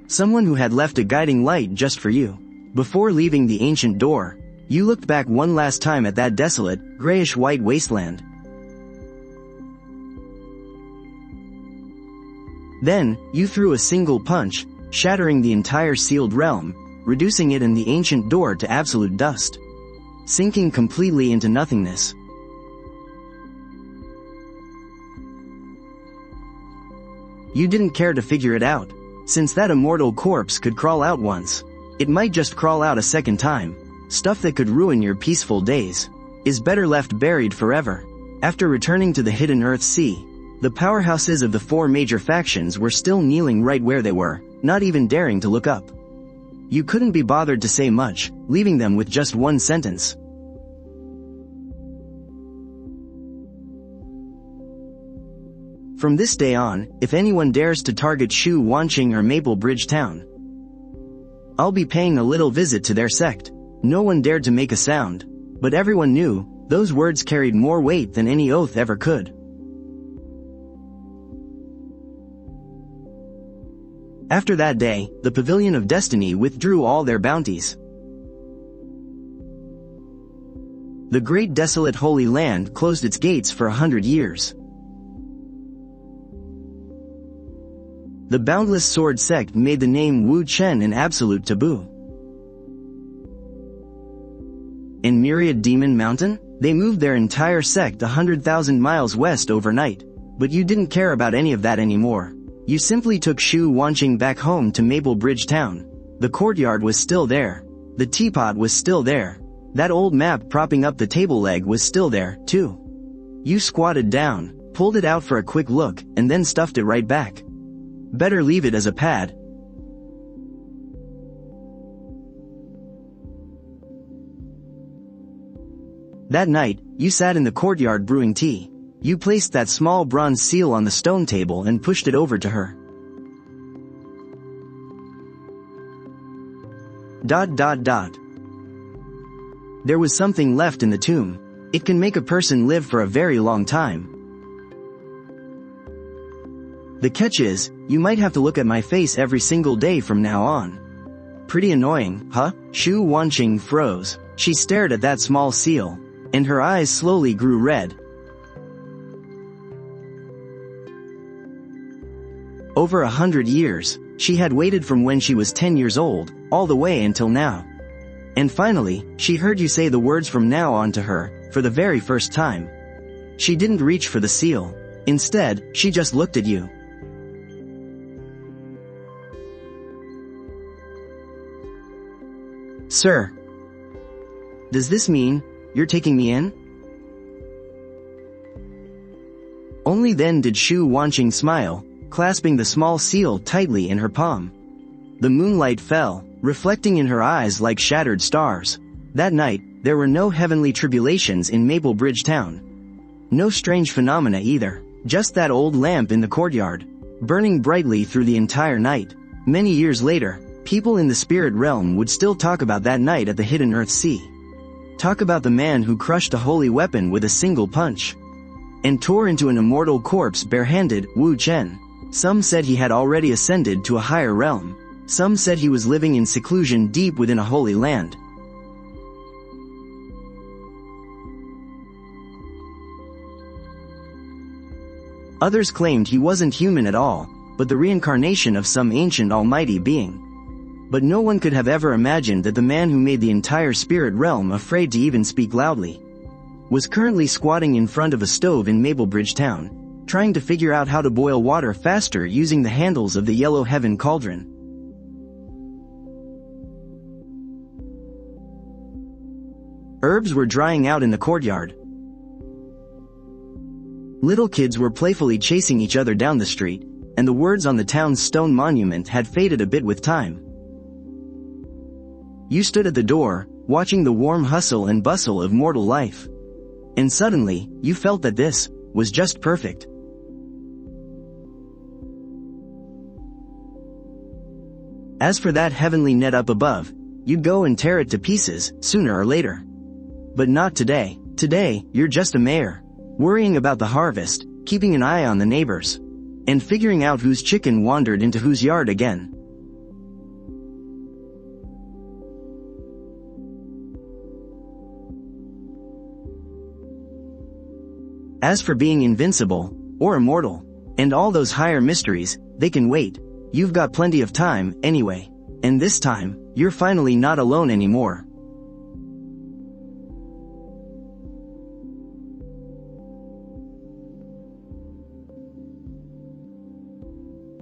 Someone who had left a guiding light just for you. Before leaving the ancient door, you looked back one last time at that desolate, grayish-white wasteland. Then, you threw a single punch, shattering the entire sealed realm, reducing it and the ancient door to absolute dust. Sinking completely into nothingness. You didn't care to figure it out. Since that immortal corpse could crawl out once, it might just crawl out a second time. Stuff that could ruin your peaceful days is better left buried forever. After returning to the hidden Earth Sea, the powerhouses of the four major factions were still kneeling right where they were, not even daring to look up. You couldn't be bothered to say much, leaving them with just one sentence. From this day on, if anyone dares to target Shu Wanqing or Maple Bridge Town, I'll be paying a little visit to their sect. No one dared to make a sound, but everyone knew, those words carried more weight than any oath ever could. After that day, the Pavilion of Destiny withdrew all their bounties. The great desolate Holy Land closed its gates for 100 years. The Boundless Sword sect made the name Wu Chen an absolute taboo. In Myriad Demon Mountain, they moved their entire sect 100,000 miles west overnight. But you didn't care about any of that anymore. You simply took Shu Wanqing back home to Maple Bridge Town. The courtyard was still there. The teapot was still there. That old map propping up the table leg was still there, too. You squatted down, pulled it out for a quick look, and then stuffed it right back. Better leave it as a pad. That night, you sat in the courtyard brewing tea. You placed that small bronze seal on the stone table and pushed it over to her. There was something left in the tomb. It can make a person live for a very long time. The catch is, you might have to look at my face every single day from now on. Pretty annoying, huh? Shu Wanqing froze. She stared at that small seal, and her eyes slowly grew red. Over 100 years, she had waited from when she was 10 years old, all the way until now. And finally, she heard you say the words "from now on" to her, for the very first time. She didn't reach for the seal. Instead, she just looked at you. Sir, does this mean you're taking me in? Only then did Shu Wanqing smile, clasping the small seal tightly in her palm. The moonlight fell, reflecting in her eyes like shattered stars. That night, there were no heavenly tribulations in Maple Bridge Town. No strange phenomena either, just that old lamp in the courtyard, burning brightly through the entire night. Many years later, people in the spirit realm would still talk about that night at the Hidden Earth Sea. Talk about the man who crushed a holy weapon with a single punch and tore into an immortal corpse barehanded, Wu Chen. Some said he had already ascended to a higher realm. Some said he was living in seclusion deep within a holy land. Others claimed he wasn't human at all, but the reincarnation of some ancient almighty being. But no one could have ever imagined that the man who made the entire spirit realm afraid to even speak loudly was currently squatting in front of a stove in Maplebridge Town, trying to figure out how to boil water faster using the handles of the Yellow Heaven cauldron. Herbs were drying out in the courtyard. Little kids were playfully chasing each other down the street, and the words on the town's stone monument had faded a bit with time. You stood at the door, watching the warm hustle and bustle of mortal life. And suddenly, you felt that this was just perfect. As for that heavenly net up above, you'd go and tear it to pieces, sooner or later. But not today. Today, you're just a mayor, worrying about the harvest, keeping an eye on the neighbors, and figuring out whose chicken wandered into whose yard again. As for being invincible, or immortal, and all those higher mysteries, they can wait. You've got plenty of time, anyway. And this time, you're finally not alone anymore.